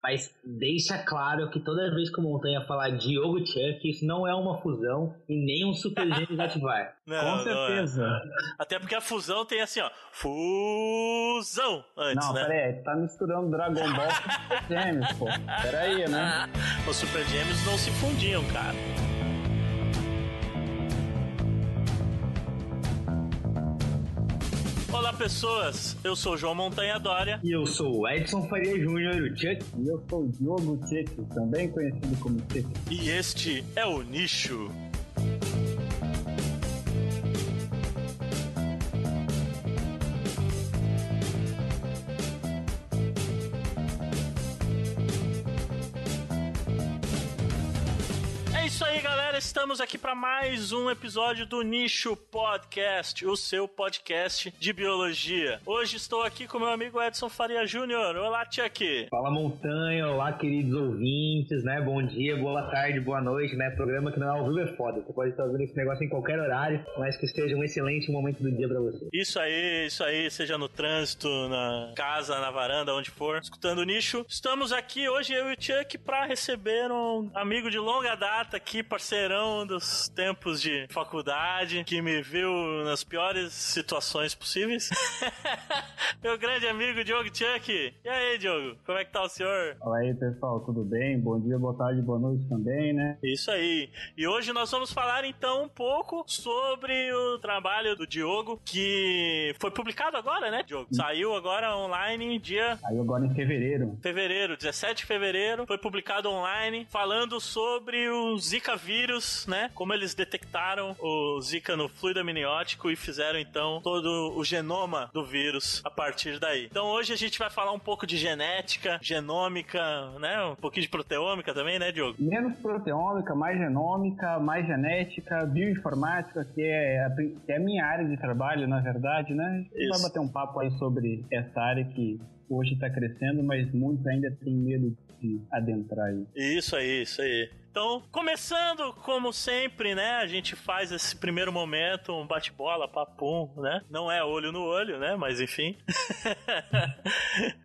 Mas deixa claro que toda vez que o Montanha falar Diogo Chuck, isso não é uma fusão e nem um Super Gêmeos ativar. Com certeza. Não é. Até porque a fusão tem assim, ó, fusão antes, não, né? Pera aí, tá misturando Dragon Ball com Super Gêmeos, pô. Pera aí, né? Os Super Gêmeos não se fundiam, cara. Olá, pessoas! Eu sou o João Montanha Dória. E eu sou o Edson Faria Júnior, o Chuck. E eu sou o Diogo Chuck, também conhecido como Chuck. E este é o Nicho. É isso aí, galera. Estamos aqui para mais um episódio do Nicho Podcast, o seu podcast de biologia. Hoje estou aqui com meu amigo Edson Faria Júnior. Olá, Chuck. Fala, Montanha. Olá, queridos ouvintes, né? Bom dia, boa tarde, boa noite, né? Programa que não é ao vivo é foda. Você pode estar ouvindo esse negócio em qualquer horário, mas que esteja um excelente momento do dia para você. Isso aí. Seja no trânsito, na casa, na varanda, onde for, escutando o Nicho. Estamos aqui hoje, eu e o Chuck, para receber um amigo de longa data aqui, parceirão dos tempos de faculdade, que me viu nas piores situações possíveis. Meu grande amigo Diogo Chuck. E aí, Diogo? Como é que tá o senhor? Fala aí, pessoal, tudo bem? Bom dia, boa tarde, boa noite também, né? Isso aí. E hoje nós vamos falar então um pouco sobre o trabalho do Diogo, que foi publicado agora, né, Diogo? Saiu agora online dia... Saiu agora em fevereiro. 17 de fevereiro, foi publicado online, falando sobre o Zika vírus, né? Como eles detectaram o Zika no fluido amniótico e fizeram então todo o genoma do vírus a partir daí. Então hoje a gente vai falar um pouco de genética, genômica, né? Um pouquinho de proteômica também, né, Diogo? Menos proteômica, mais genômica, mais genética, bioinformática, que é a minha área de trabalho, na verdade, né? A gente vai bater um papo aí sobre essa área que hoje está crescendo, mas muitos ainda têm medo de adentrar aí. Isso aí. Então, começando, como sempre, né, a gente faz esse primeiro momento, um bate-bola, papum, né? Não é olho no olho, né, mas enfim.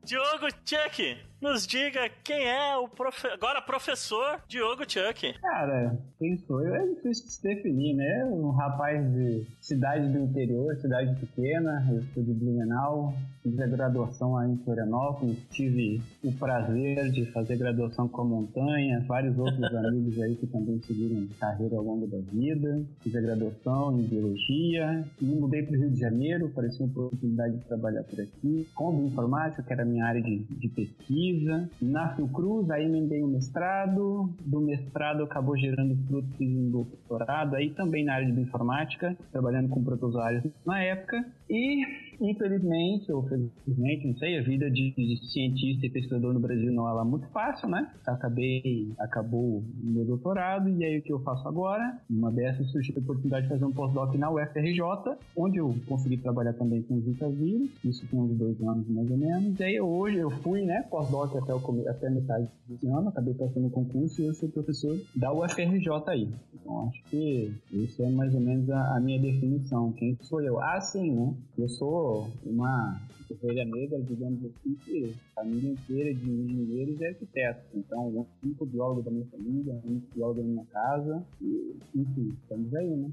Diogo Chuck, nos diga quem é o agora professor Diogo Chuck. Cara, quem sou eu? É difícil de se definir, né? Um rapaz de cidade do interior, cidade pequena, eu sou de Blumenau, fiz a graduação aí em Florianópolis, tive o prazer de fazer graduação com a Montanha, vários outros amigos aí que também seguiram carreira ao longo da vida, fiz a graduação em biologia, e me mudei para o Rio de Janeiro, apareceu uma oportunidade de trabalhar por aqui, com bioinformática, que era a minha área de pesquisa, na Fiocruz, aí emendei um mestrado, do mestrado acabou gerando frutos, fiz um doutorado, aí também na área de bioinformática, trabalhando com protozoários na época, e infelizmente, ou felizmente, não sei, a vida de cientista e pesquisador no Brasil não é lá muito fácil, né? Acabou o meu doutorado, e aí o que eu faço agora? Uma dessas surgiu a oportunidade de fazer um pós-doc na UFRJ, onde eu consegui trabalhar também com Zika vírus, isso tem uns 2 anos mais ou menos, e aí hoje eu fui, né, pós-doc até a metade desse ano, acabei passando o concurso e eu sou professor da UFRJ aí. Então acho que isso é mais ou menos a minha definição. Quem sou eu? Ah, sim, né? Eu sou uma ovelha negra, digamos assim, que a família inteira de engenheiros e arquitetos. Então, um único biólogo da minha família, um único biólogo da minha casa, e enfim, estamos aí, né?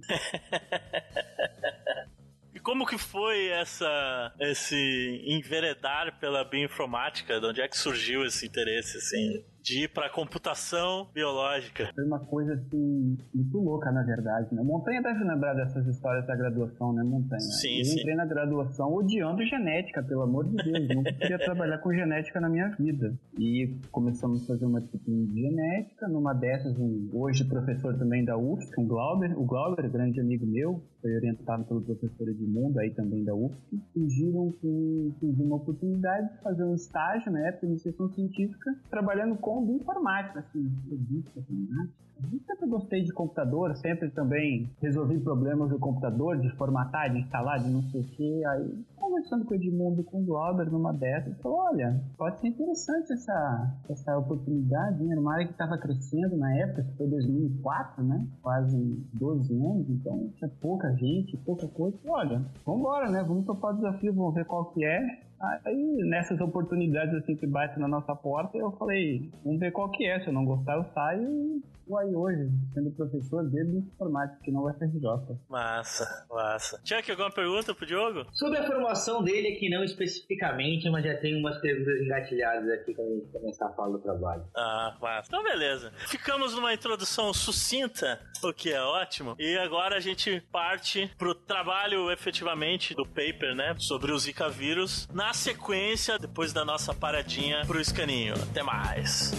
E como que foi esse enveredar pela bioinformática? De onde é que surgiu esse interesse, assim, de ir para computação biológica? Foi uma coisa, assim, muito louca, na verdade, né? Montanha deve lembrar dessas histórias da graduação, né, Montanha? Sim, eu entrei na graduação odiando genética, pelo amor de Deus. Nunca queria trabalhar com genética na minha vida. E começamos a fazer uma disciplina de genética. Numa dessas, hoje professor também da UFSC, o Glauber, grande amigo meu, foi orientado pelo professor Edmundo, aí também da UFSC, surgiram com uma oportunidade de fazer um estágio na época de iniciação científica, trabalhando com bioinformática, assim, eu sempre gostei de computador, sempre também resolvi problemas do computador, de formatar, de instalar, de não sei o que. Aí, conversando com o Edmundo, com o Glauber, numa dessas, ele falou, olha, pode ser interessante essa oportunidade, né? Era uma área que estava crescendo na época, que foi 2004, né? Quase 12 anos, então tinha pouca gente, pouca coisa. Olha, vamos embora, né? Vamos topar o desafio, vamos ver qual que é. Aí, nessas oportunidades assim que batem na nossa porta, eu falei, vamos ver qual que é. Se eu não gostar, eu saio e vou aí hoje, sendo professor desde informática, que não vai ser FRJ. Massa. Chuck, alguma pergunta pro Diogo? Sobre a formação dele aqui, não especificamente, mas já tem umas perguntas engatilhadas aqui quando a gente começar a falar do trabalho. Massa. Então, beleza. Ficamos numa introdução sucinta, o que é ótimo. E agora a gente parte pro trabalho, efetivamente, do paper, né? Sobre o Zika vírus. Na sequência, depois da nossa paradinha pro escaninho. Até mais.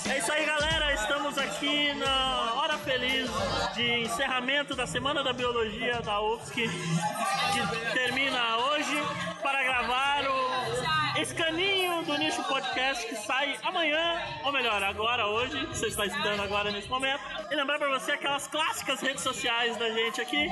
É isso aí, galera. Estamos aqui na hora feliz de encerramento da Semana da Biologia da UFSC, que termina hoje, para gravar o escaninho do Nicho Podcast, que sai amanhã, ou melhor, agora, hoje, você está escutando agora nesse momento. E lembrar pra você aquelas clássicas redes sociais da gente aqui,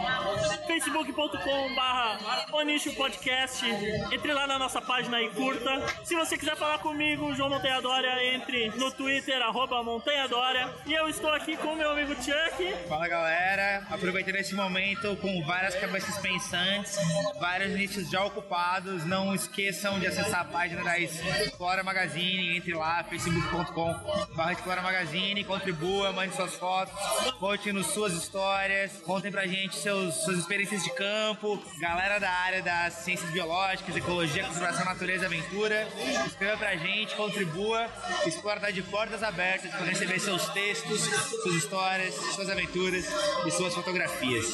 facebook.com/Onicho Podcast. Entre lá na nossa página e curta. Se você quiser falar comigo, João Montanha Dória, entre no Twitter, @MontanhaDória. E eu estou aqui com o meu amigo Chuck. Fala, galera, aproveitando esse momento com várias cabeças pensantes, vários nichos já ocupados, não esqueçam de acessar a página da Explora Magazine, entre lá, facebook.com/Explora Magazine, contribua, mande suas fotos, conte nos suas histórias, contem pra gente suas experiências de campo, galera da área das ciências biológicas, ecologia, conservação, natureza, aventura, escreva pra gente, contribua, Explora tá de portas abertas para receber seus textos, suas histórias, suas aventuras e suas fotografias.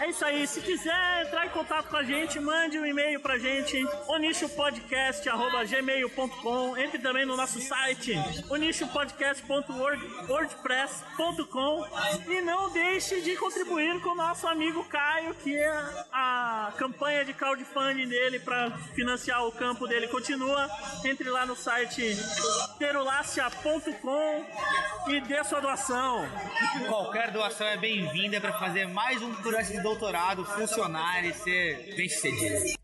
É isso aí, se quiser entrar em contato com a gente, mande um e-mail pra gente, onichopodcast@gmail.com. Entre também no nosso site, onichopodcast.wordpress.com, e não deixe de contribuir com o nosso amigo Caio, que é a campanha de crowdfunding dele para financiar o campo dele continua. Entre lá no site terulacia.com e dê sua doação. Qualquer doação é bem-vinda para fazer mais um projeto de doutorado funcionar e ser bem-sucedido.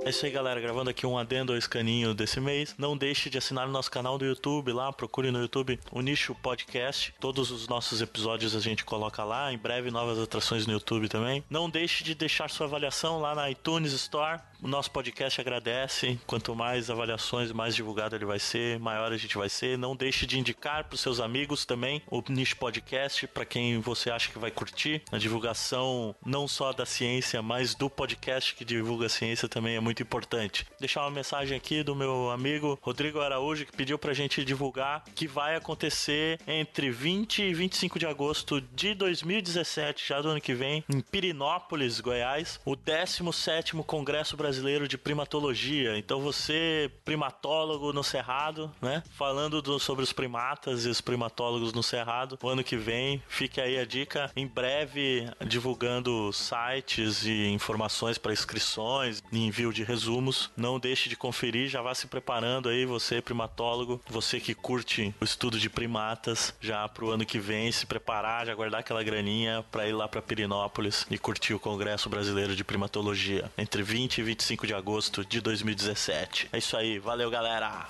É isso aí, galera, gravando aqui um adendo ao escaninho desse mês. Não deixe de assinar o nosso canal do YouTube lá, procure no YouTube o Nicho Podcast. Todos os nossos episódios a gente coloca lá, em breve novas atrações no YouTube também. Não deixe de deixar sua avaliação lá na iTunes Store. O nosso podcast agradece. Quanto mais avaliações, mais divulgado ele vai ser, maior a gente vai ser. Não deixe de indicar para os seus amigos também o Nicho Podcast, para quem você acha que vai curtir. A divulgação não só da ciência, mas do podcast que divulga a ciência também é muito importante. Deixar uma mensagem aqui do meu amigo Rodrigo Araújo, que pediu pra gente divulgar que vai acontecer entre 20 e 25 de agosto de 2017, já do ano que vem, em Pirinópolis, Goiás, o 17º Congresso Brasileiro de Primatologia. Então você, primatólogo no Cerrado, né? Falando sobre os primatas e os primatólogos no Cerrado, o ano que vem, fique aí a dica, em breve divulgando sites e informações para inscrições e envio de resumos. Não deixe de conferir, já vá se preparando aí, você primatólogo, você que curte o estudo de primatas, já pro ano que vem se preparar, já guardar aquela graninha para ir lá para Pirinópolis e curtir o Congresso Brasileiro de Primatologia entre 20 e 25 de agosto de 2017. É isso aí, valeu, galera!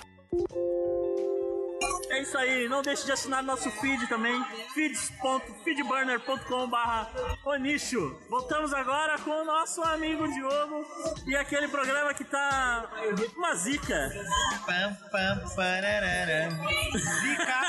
É isso aí, não deixe de assinar nosso feed também, feeds.feedburner.com/onicho. Voltamos agora com o nosso amigo Diogo e aquele programa que tá uma zica. Pam, pam, pararara. Zica!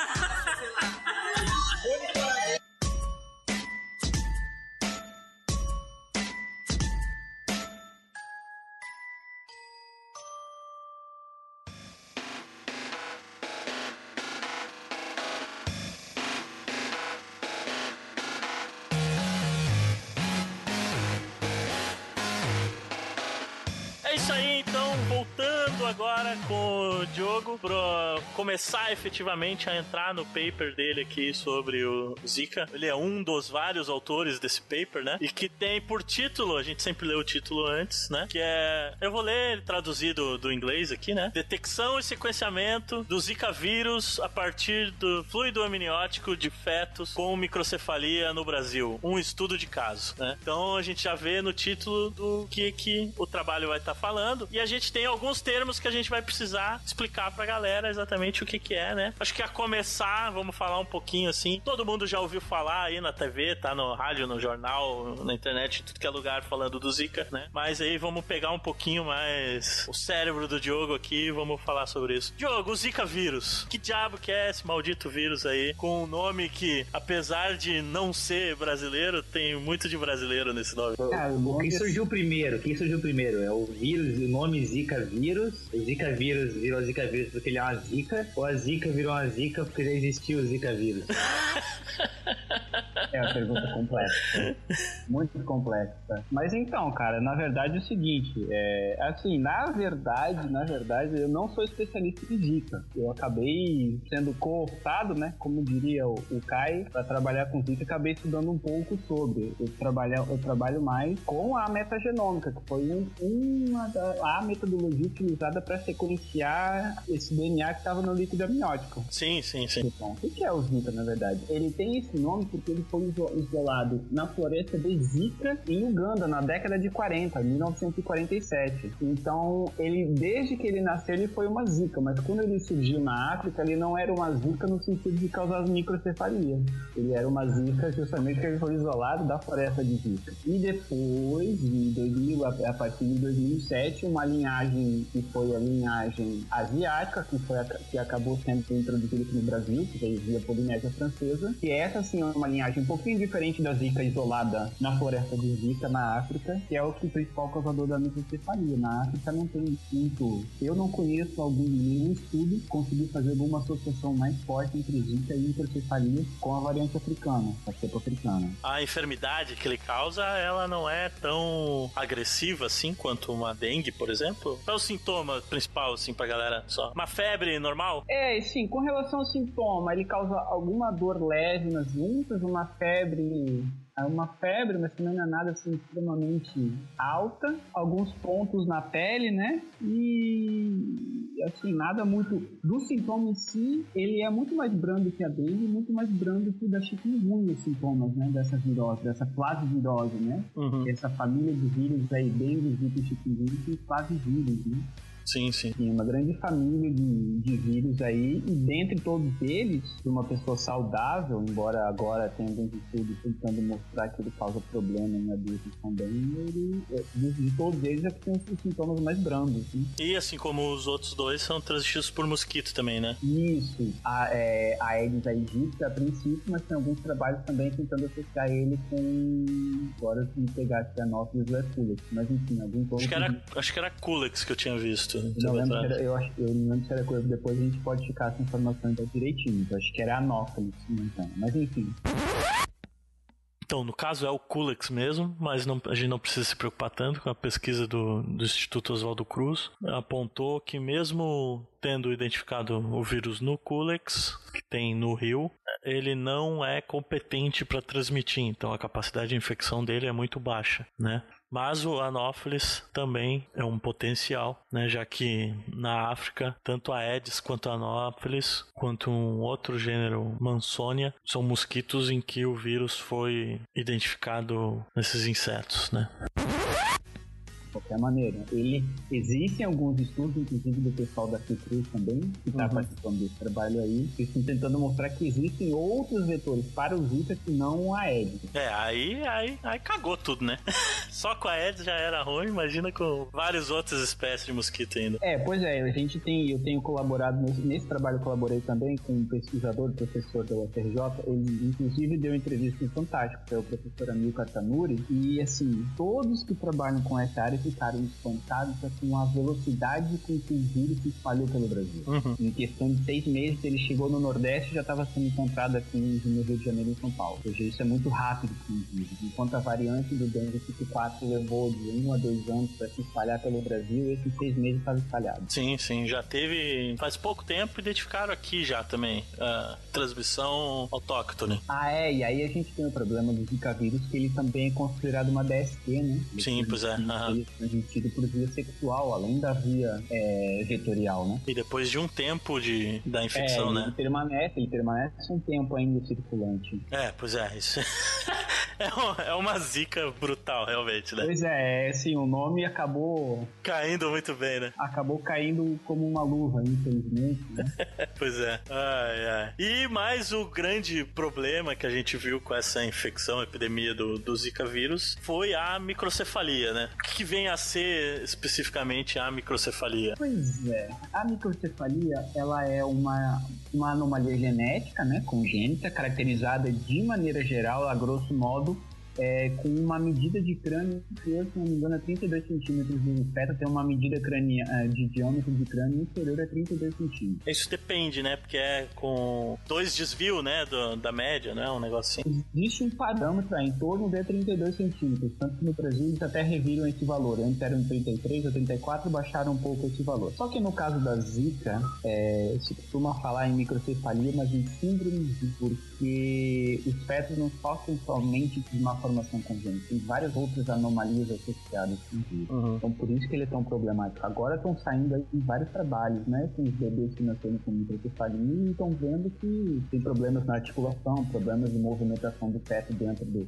É isso aí, então, voltando agora com o Diogo para começar efetivamente a entrar no paper dele aqui sobre o Zika. Ele é um dos vários autores desse paper, né? E que tem por título, a gente sempre lê o título antes, né? Que é, eu vou ler ele traduzido do inglês aqui, né? Detecção e sequenciamento do Zika vírus a partir do fluido amniótico de fetos com microcefalia no Brasil. Um estudo de caso, né? Então a gente já vê no título do que o trabalho vai estar falando, e a gente tem alguns termos que a gente vai precisar explicar pra galera exatamente o que é, né? Acho que a começar, vamos falar um pouquinho assim, todo mundo já ouviu falar aí na TV, tá no rádio, no jornal, na internet, em tudo que é lugar falando do Zika, né? Mas aí vamos pegar um pouquinho mais o cérebro do Diogo aqui e vamos falar sobre isso. Diogo, o Zika vírus. Que diabo que é esse maldito vírus aí? Com um nome que, apesar de não ser brasileiro, tem muito de brasileiro nesse nome. Quem surgiu primeiro? É o vírus, o nome Zika vírus. O Zika vírus virou Zika vírus porque ele é uma Zika, ou a Zika virou uma Zika porque já existiu o Zika vírus? É uma pergunta complexa. Muito complexa. Mas então, cara, na verdade é o seguinte, assim, na verdade, eu não sou especialista em Zika. Eu acabei sendo cooptado, né, como diria o Kai, para trabalhar com Zika, acabei estudando um pouco sobre. Eu trabalho mais com a metagenômica, que foi a metodologia utilizada para sequenciar esse DNA que estava no líquido amniótico. Sim. Então, o que é o Zika, na verdade? Ele tem esse nome porque ele foi isolado na floresta de Zika, em Uganda, na década de 40, 1947. Então, desde que ele nasceu, ele foi uma Zika, mas quando ele surgiu na África, ele não era uma Zika no sentido de causar microcefalia. Ele era uma Zika justamente porque ele foi isolado da floresta de Zika. E depois, a partir de 2007, uma linhagem que foi a linhagem asiática, que acabou sendo introduzida aqui no Brasil, que veio via Polinésia Francesa, que essa sim é uma linhagem um pouquinho diferente da Zika isolada na floresta de Zika na África, que é o principal causador da microcefalia. Na África não tem muito... Eu não conheço nenhum estudo que conseguiu fazer alguma associação mais forte entre Zika e microcefalia com a variante africana, a cepa africana. A enfermidade que ele causa, ela não é tão agressiva assim quanto uma dengue, por exemplo? Qual é o sintoma principal, assim, pra galera só? Uma febre normal? Sim, com relação ao sintoma, ele causa alguma dor leve nas juntas, uma febre, mas também não é nada assim extremamente alta, alguns pontos na pele, né? E assim, nada muito do sintoma em si, ele é muito mais brando que a dengue, muito mais brando que o da chikungunya, os sintomas, né? Dessa virose, dessa flavivirose, né? Uhum. Essa família de vírus aí, dengue, zika e chikungunya, tem flavivírus, né? Sim. Tem uma grande família de vírus aí, e dentre todos eles, uma pessoa saudável, embora agora tenha alguns estudos tentando mostrar que ele causa problema em adultos também, de todos eles é que tem os sintomas mais brandos. Né? E assim como os outros dois são transmitidos por mosquito também, né? Isso, a Aedes aegypti a princípio, mas tem alguns trabalhos também tentando associar ele com, agora se me pegar aqui a Anopheles verculex, mas enfim, alguns outros... Acho que era Culex que eu tinha visto. Eu não lembro se era coisa, depois a gente pode ficar essa informação então direitinho. Eu acho que era Anopheles, então. Mas enfim. Então, no caso é o Culex mesmo, mas a gente não precisa se preocupar tanto com a pesquisa do Instituto Oswaldo Cruz. Apontou que mesmo tendo identificado o vírus no Culex, que tem no rio, ele não é competente para transmitir, então a capacidade de infecção dele é muito baixa, né? Mas o Anopheles também é um potencial, né? Já que na África, tanto a Aedes quanto a Anopheles, quanto um outro gênero, Mansonia, são mosquitos em que o vírus foi identificado nesses insetos, né? De qualquer maneira, existem alguns estudos, inclusive do pessoal da Fiocruz também, que está participando desse trabalho aí, que estão tentando mostrar que existem outros vetores para o Zika que não o Aedes. Aí cagou tudo, né? Só com a Aedes já era ruim, imagina com várias outras espécies de mosquito ainda. Pois é, eu tenho colaborado nesse trabalho, colaborei também com um pesquisador, professor da UFRJ, ele inclusive deu entrevista em Fantástico, que é o professor Amilcar Tanuri, e assim, todos que trabalham com essa área ficaram ficaram espantados com a velocidade com que o vírus se espalhou pelo Brasil. Em questão de 6 meses, ele chegou no Nordeste e já estava sendo encontrado aqui no Rio de Janeiro e em São Paulo. Ou seja, isso é muito rápido com os vírus. Enquanto a variante do dengue tipo 4 levou de 1 a 2 anos para se espalhar pelo Brasil, esses 6 meses estava espalhado. Sim, já teve, faz pouco tempo, identificaram aqui já também a transmissão autóctone. E aí a gente tem o problema do Zika vírus, que ele também é considerado uma DST, né? Sim, pois é. Ele é transmitido por via sexual, além da via vetorial, né? E depois de um tempo da infecção, né? Ele permanece um tempo ainda circulante. Pois é, isso é uma zica brutal, realmente, né? Pois é, assim, o nome acabou... caindo muito bem, né? Acabou caindo como uma luva, infelizmente, né? Pois é. E mais o grande problema que a gente viu com essa infecção, epidemia do Zika vírus, foi a microcefalia, né? O que vem a ser especificamente a microcefalia? Pois é, a microcefalia, ela é uma anomalia genética, né, congênita, caracterizada de maneira geral, a grosso modo, com uma medida de crânio inferior, se não me engano, a 32 centímetros do feto, tem uma medida de diâmetro de crânio inferior a 32 centímetros. Isso depende, né? Porque é com 2 desvios, né, da média, né? Um negócio assim. Existe um parâmetro em torno de 32 centímetros, tanto que no Brasil eles até reviram esse valor. Antes eram 33 ou 34, baixaram um pouco esse valor. Só que no caso da Zika, se costuma falar em microcefalia, mas em síndrome, porque os fetos não sofrem somente de uma formação congênita, tem várias outras anomalias associadas com o vírus. Então por isso que ele é tão problemático. Agora estão saindo aí vários trabalhos, né, com os bebês que nasceram com microcefalia e estão vendo que tem problemas na articulação, problemas de movimentação do feto dentro do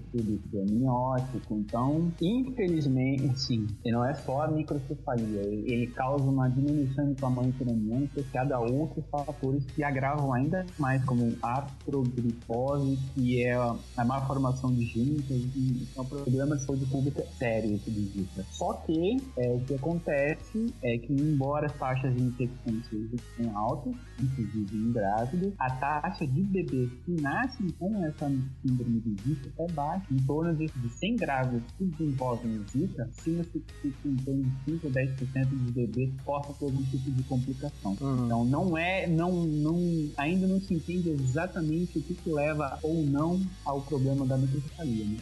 amniótico. Então, infelizmente, sim, não é só a microcefalia, ele causa uma diminuição do tamanho craniano associada a outros fatores que agravam ainda mais, como artrogripose, que é a má formação de genes. É um problema de saúde pública sério esse de Zika. Só que o que acontece é que, embora as taxas de infecção sejam altas, inclusive em grávidos, a taxa de bebês que nascem com essa síndrome de Zika é baixa. Em torno de 100 grávidos que desenvolvem Zika, estima-se que em torno de 5 ou 10% dos bebês possam ter algum tipo de complicação. Então ainda não se entende exatamente o que leva ou não ao problema da microcefalia, né?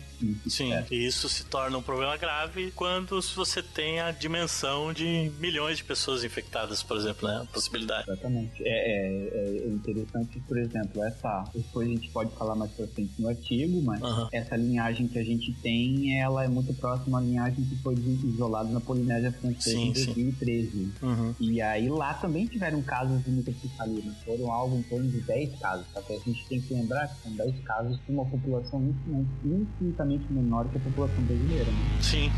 Sim, e isso se torna um problema grave quando você tem a dimensão de milhões de pessoas infectadas, por exemplo, né? A possibilidade. Exatamente. É interessante, por exemplo, depois a gente pode falar mais pra frente no artigo, mas essa linhagem que a gente tem, ela é muito próxima à linhagem que foi isolada na Polinésia Francesa em 2013. E aí lá também tiveram casos de microcefalia, né? Foram algo em torno de 10 casos, só que a gente tem que lembrar que são 10 casos de uma população infinitamente menor que a população brasileira, né? Sim.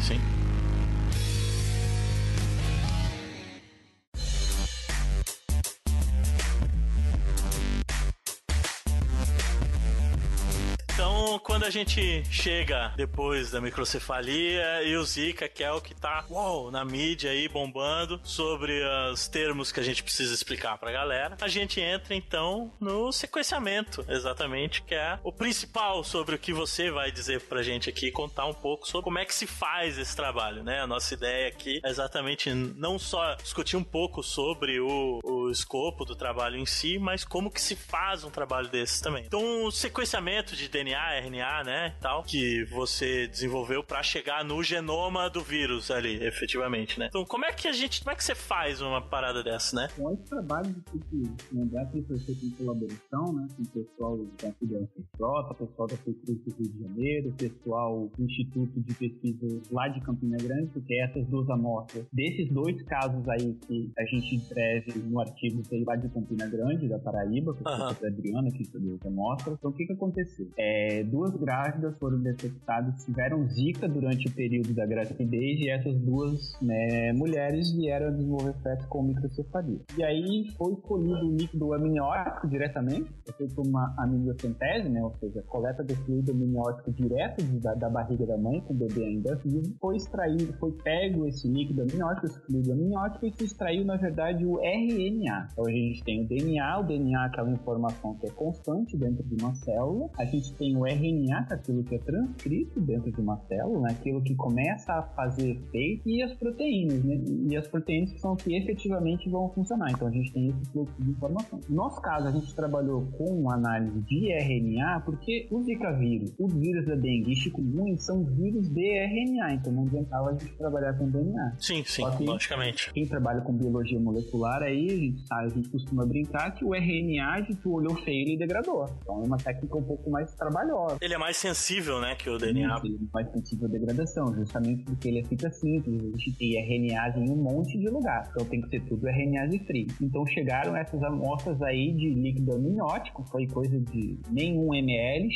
Então, quando a gente chega depois da microcefalia e o Zika, que é o que tá na mídia aí bombando sobre os termos que a gente precisa explicar pra galera, a gente entra então no sequenciamento, exatamente, que é o principal sobre o que você vai dizer pra gente aqui, contar um pouco sobre como é que se faz esse trabalho, né? A nossa ideia aqui é exatamente não só discutir um pouco sobre o escopo do trabalho em si, mas como que se faz um trabalho desses também. Então, o sequenciamento de DNA, RNA, né, tal, que você desenvolveu pra chegar no genoma do vírus ali, efetivamente, né? Então, como é que você faz uma parada dessa, né? Com esse trabalho de tipo, lembrar que foi feito em colaboração, né, com o pessoal da FJ, o pessoal da Prefeitura do Rio de Janeiro, o pessoal do Instituto de Pesquisa lá de Campina Grande, porque essas duas amostras, desses 2 casos aí que a gente escreve no artigo, tem lá de Campina Grande, da Paraíba, que foi a Adriana, que estudou essa amostra. Então, o que aconteceu? 2 grávidas foram detectadas, tiveram Zika durante o período da gravidez e essas 2 mulheres vieram a desenvolver fetos com microcefalia. E aí foi colhido o líquido amniótico diretamente, foi feito uma amniocentese, né, ou seja, coleta de fluido amniótico direto da barriga da mãe, com o bebê ainda vivo. Foi pego esse líquido amniótico, esse fluido amniótico, e se extraiu, na verdade, o RNA. Então a gente tem o DNA que é uma informação que é constante dentro de uma célula. A gente tem tem o RNA, aquilo que é transcrito dentro de uma célula, né? Aquilo que começa a fazer efeito, e as proteínas, né? E as proteínas que são que efetivamente vão funcionar. Então a gente tem esse fluxo de informação. No nosso caso, a gente trabalhou com análise de RNA, porque o Zika vírus, os vírus da dengue e chikungunya são vírus de RNA, então não adiantava a gente trabalhar com DNA. Sim, logicamente. Quem trabalha com biologia molecular aí, a gente costuma brincar que o RNA, a gente olhou feio e ele degradou. Então é uma técnica um pouco mais trabalhosa. Ele é mais sensível, né, que o DNA. Ele é mais sensível à degradação, justamente porque ele é fita simples. A gente tem RNAs em um monte de lugar, então tem que ser tudo RNAs e free. Então chegaram essas amostras aí de líquido amniótico, foi coisa de nenhum ml,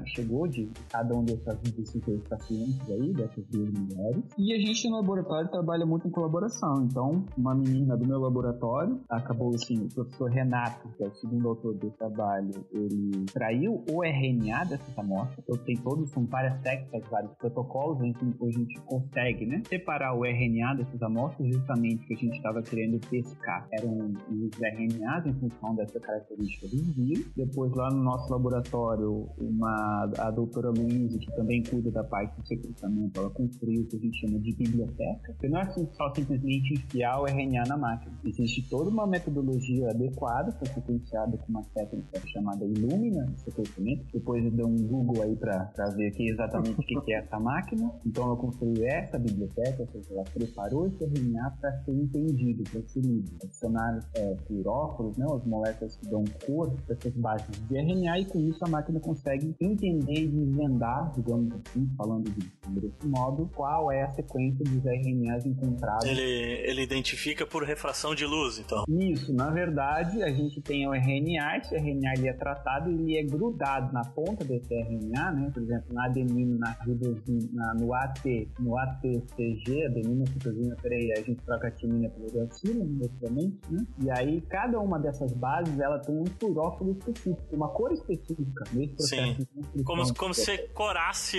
chegou de cada um desses dois pacientes aí, dessas duas mulheres. E a gente no laboratório trabalha muito em colaboração. Então, uma menina do meu laboratório, acabou assim, o professor Renato, que é o segundo autor do trabalho, ele traiu o RNA dessas amostras. Então tem são várias técnicas, vários protocolos em que a gente consegue, né, separar o RNA dessas amostras, justamente que a gente estava querendo pescar. Eram os RNAs em função dessa característica dos vírus. Depois, lá no nosso laboratório, a doutora Luísa, que também cuida da parte do sequenciamento, ela construiu o que a gente chama de biblioteca, que não é só simplesmente enfiar o RNA na máquina. Existe toda uma metodologia adequada para sequenciada com uma técnica chamada Illumina de sequenciamento. Depois eu dei um Google aí para ver aqui exatamente o que é essa máquina. Então ela construiu essa biblioteca, ou seja, ela preparou esse RNA para ser entendido, para ser lido. Adicionar fluoróforos, né, as moléculas que dão cor para essas bases de RNA, e com isso a máquina consegue entender e desvendar, digamos assim, falando desse modo, qual é a sequência dos RNAs encontrados. Ele identifica por refração de luz, então. Isso, na verdade, a gente tem o RNA, esse RNA ele é tratado e ele é grudado na ponta desse RNA, né? Por exemplo, na adenina, na hidrosina, no ATCG, adenina, citosina, peraí, a gente troca a timina pela uracila, basicamente, né? E aí, cada uma dessas bases, ela tem um fluoróforo específico, uma cor específica nesse processo de transcrição. Como se você corasse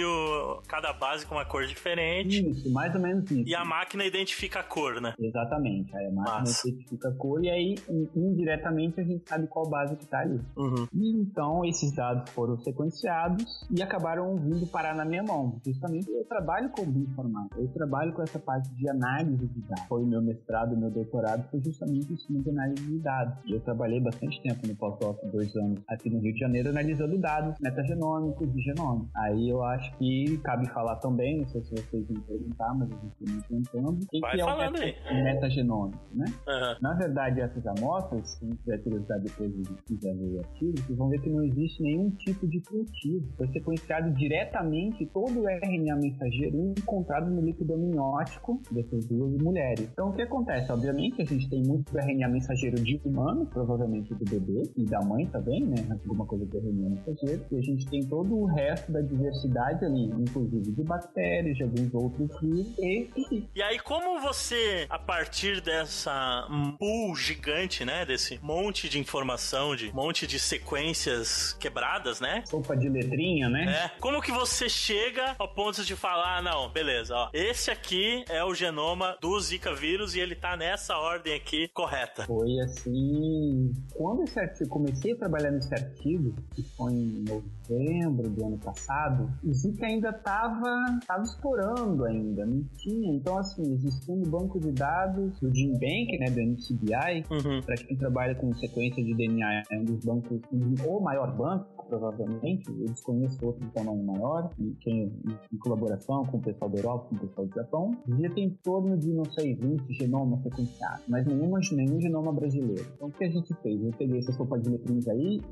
cada base com uma cor diferente. Isso, mais ou menos isso. E a máquina identifica a cor, né? Exatamente, aí a máquina identifica a cor e aí, indiretamente, a gente sabe qual base que tá ali. Uhum. E então, esses dados foram sequenciados e acabaram vindo parar na minha mão. Justamente, eu trabalho com bioinformática, eu trabalho com essa parte de análise de dados. Foi o meu mestrado, o meu doutorado, foi justamente isso, de análise de dados. E eu trabalhei bastante tempo no pós-doc, 2 anos, aqui no Rio de Janeiro, analisando dados metagenômicos e genômicos. Aí eu acho que cabe falar também, não sei se vocês vão perguntar, mas a gente está tentando. O que é o metagenômico, né? Uhum. Na verdade, essas amostras, se não tiver curiosidade depois de quiser ver o artigo, vocês vão ver que não existe nenhum tipo de cultivo. Foi sequenciado diretamente todo o RNA mensageiro encontrado no líquido amniótico dessas duas mulheres. Então, o que acontece? Obviamente, a gente tem muito RNA mensageiro de humano, provavelmente do bebê, e da mãe também, né? Alguma coisa de RNA mensageiro. E a gente tem todo o resto da diversidade ali, inclusive de bactérias, de alguns outros vírus E aí, como você, a partir dessa pool gigante, né? Desse monte de informação, de monte de sequências quebradas, né? Sopa de letrinha, né? Como que você chega ao ponto de falar, não, beleza, ó, esse aqui é o genoma do Zika vírus e ele tá nessa ordem aqui correta? Foi assim, quando comecei a trabalhar nesse artigo, que foi em novembro do ano passado, o Zika ainda tava explorando ainda, não tinha. Então, assim, existia um banco de dados do GenBank, né, do NCBI, para quem trabalha com sequência de DNA, é um dos bancos, o maior banco, provavelmente, eu desconheço outro de tamanho maior, e quem em colaboração com o pessoal da Europa, com o pessoal do Japão, já tem em torno de, não sei, 20 genomas sequenciados, mas nenhum genoma brasileiro. Então, o que a gente fez? Eu peguei essa sopa de letrinhas aí,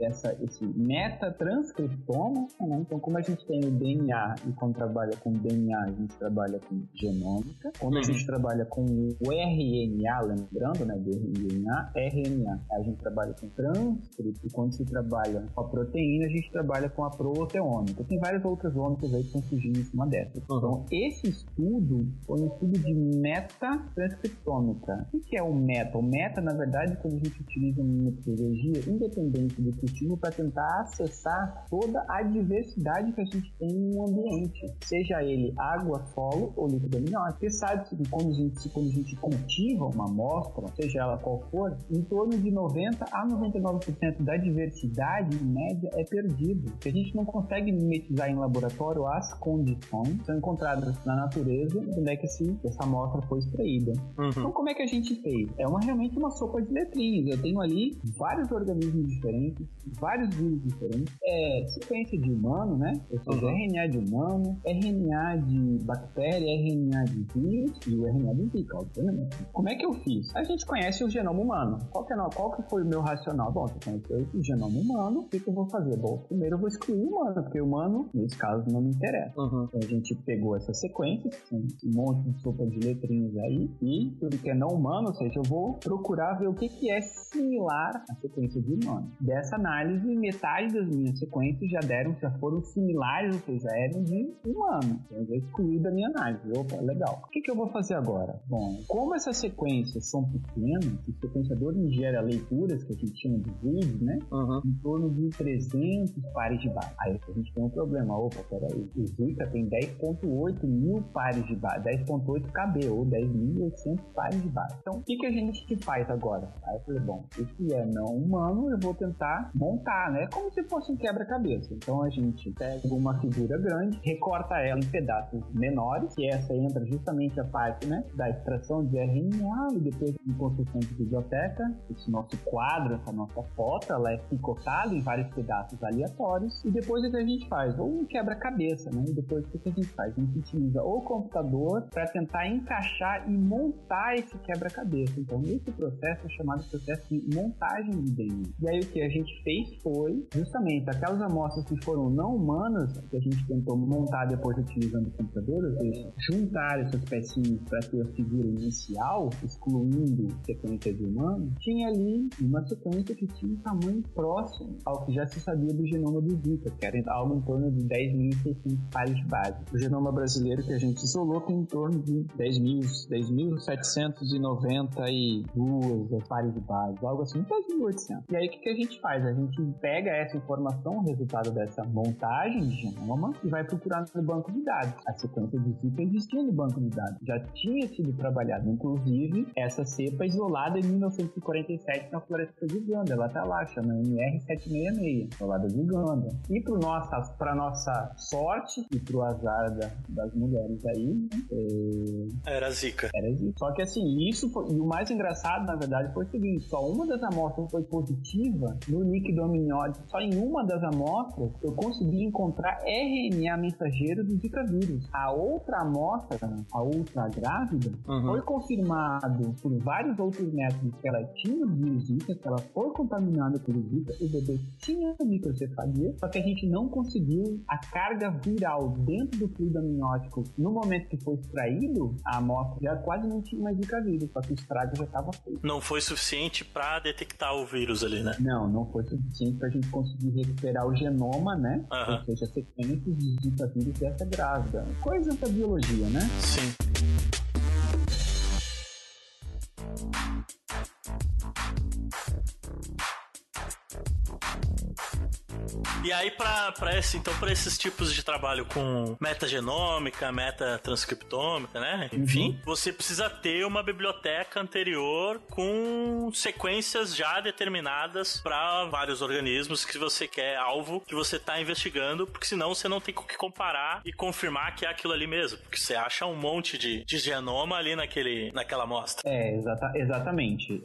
esse metatranscriptoma, né? Então, como a gente tem o DNA, e quando trabalha com DNA, a gente trabalha com genômica. Quando a gente trabalha com o RNA, lembrando, né, do RNA, a gente trabalha com transcrito, e quando se trabalha com a proteína, a gente trabalha com a proteômica. Tem várias outras ômicas aí que estão surgindo em cima dessa. Então, esse estudo foi um estudo de metatranscriptômica. O que é o meta? O meta, na verdade, quando a gente utiliza uma metodologia independente do cultivo para tentar acessar toda a diversidade que a gente tem no ambiente, seja ele água, solo ou líquido amniótico. Você sabe que quando a gente cultiva uma amostra, seja ela qual for, em torno de 90 a 99% da diversidade, em média, é perdido. Se a gente não consegue mimetizar em laboratório as condições que são encontradas na natureza, onde é que essa amostra foi extraída. Então, como é que a gente fez? É realmente uma sopa de letrinhas. Eu tenho ali vários organismos diferentes, vários vírus diferentes, sequência de humano, né? Ou seja, RNA de humano, RNA de bactéria, RNA de vírus e o RNA de zika, obviamente. Como é que eu fiz? A gente conhece o genoma humano. Qual que foi o meu racional? Bom, você conheceu o genoma humano, o que eu vou fazer? Bom, primeiro eu vou excluir o humano, porque o humano, nesse caso, não me interessa. Então a gente pegou essas sequências, um monte de sopa de letrinhas aí, e tudo que é não humano, ou seja, eu vou procurar ver o que é similar à sequência de humano. Dessa análise, metade das minhas sequências já foram similares, ou seja, eram de humano. Então eu já excluí da minha análise. Opa, legal. O que eu vou fazer agora? Bom, como essas sequências são pequenas, o sequenciador me gera leituras, que a gente chama de reads, né? Em torno de 300 pares de base. Aí a gente tem um problema. Opa, peraí. O Zika tem 10.8 mil pares de base, 10.8 KB, ou 10.800 pares de base. Então, o que a gente faz agora? Aí eu falei, bom, esse é não humano, eu vou tentar montar, né? Como se fosse um quebra-cabeça. Então, a gente pega uma figura grande, recorta ela em pedaços menores, que essa entra justamente a parte, né, da extração de RNA e depois em construção de biblioteca. Esse nosso quadro, essa nossa foto, ela é picotada em vários pedaços aleatórios e depois o que a gente faz? Ou um quebra-cabeça, né? E depois o que a gente faz? A gente utiliza o computador para tentar encaixar e montar esse quebra-cabeça. Então, esse processo é chamado processo de montagem de DNA. E aí o que a gente fez foi justamente aquelas amostras que foram não humanas, que a gente tentou montar depois utilizando o computador, ou seja, juntar essas pecinhas para ter a figura inicial, excluindo sequência de humano, tinha ali uma sequência que tinha um tamanho próximo ao que já se sabia do genoma do Zika, que era algo em torno de 10.600 pares de base. O genoma brasileiro que a gente isolou tem em torno de 10.792 pares de base, algo assim, 10.800. E aí o que a gente faz? A gente pega essa informação, o resultado dessa montagem de genoma, e vai procurar no banco de dados. A sequência de Zika existia no banco de dados, já tinha sido trabalhada, inclusive essa cepa isolada em 1947 na floresta de Uganda, ela tá lá, chama MR766, isolada de Uganda. E para nossa sorte e pro azar das mulheres aí, era Zika. Só que assim, e o mais engraçado, na verdade, foi o seguinte, só uma das amostras foi positiva no líquido amniótico, só em uma das amostras eu consegui encontrar RNA mensageiro do Zika vírus. A outra amostra, a outra grávida, foi confirmado por vários outros métodos que ela tinha o vírus Zika, que ela foi contaminada pelo Zika, o bebê tinha microcefalia, só que a gente não conseguiu a carga viral dentro do fluido amniótico. No momento que foi extraído, a amostra já quase não tinha mais Zika vírus, só que o estrago já estava feito. Não foi suficiente para detectar o vírus ali, né? Não foi suficiente para a gente conseguir recuperar o genoma, né? Ou seja, sequências de Zika vírus dessa grávida. Coisa da biologia, né? Sim. E aí, para esses tipos de trabalho com metagenômica, metatranscriptômica, né? Enfim, você precisa ter uma biblioteca anterior com sequências já determinadas para vários organismos que você quer, alvo que você está investigando, porque senão você não tem com o que comparar e confirmar que é aquilo ali mesmo, porque você acha um monte de genoma ali naquela amostra. Exatamente.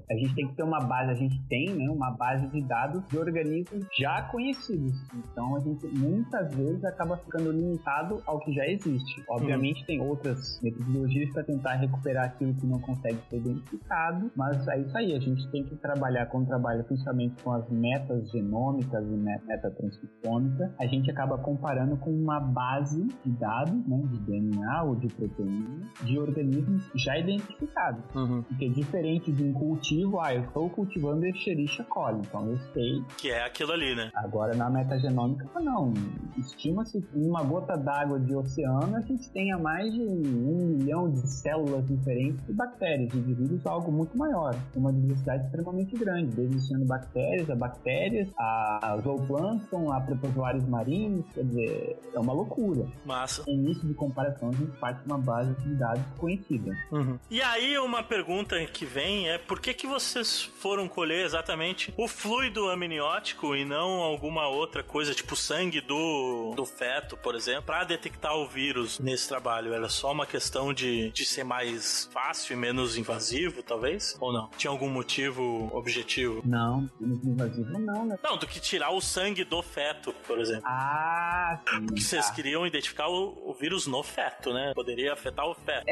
A gente tem que ter uma base, a gente tem, né, uma base de dados de organismos já conhecidos. Então a gente muitas vezes acaba ficando limitado ao que já existe. Obviamente tem outras metodologias para tentar recuperar aquilo que não consegue ser identificado, mas é isso aí, a gente tem que trabalhar principalmente com as metas genômicas e metatranscriptômica. A gente acaba comparando com uma base de dados, né, de DNA ou de proteína, de organismos já identificados. Porque é diferente de um cultivo, eu estou cultivando Escherichia coli, então eu sei que é aquilo ali, né? Agora na metagenômica não, estima-se que em uma gota d'água de oceano a gente tenha mais de 1 milhão de células diferentes de bactérias, e de vírus algo muito maior, uma diversidade extremamente grande, desde sendo bactérias, a zooplâncton, a protozoários marinhos, quer dizer, é uma loucura. Massa. No início de comparação a gente parte de uma base de dados conhecida. E aí uma pergunta que vem é por que vocês foram colher exatamente o fluido amniótico e não alguma alguma outra coisa, tipo sangue do feto, por exemplo, pra detectar o vírus nesse trabalho? Era só uma questão de ser mais fácil e menos invasivo, talvez? Ou não? Tinha algum motivo objetivo? Não, menos invasivo não, né? Não, do que tirar o sangue do feto, por exemplo. Ah, sim. Porque vocês queriam identificar o vírus no feto, né? Poderia afetar o feto.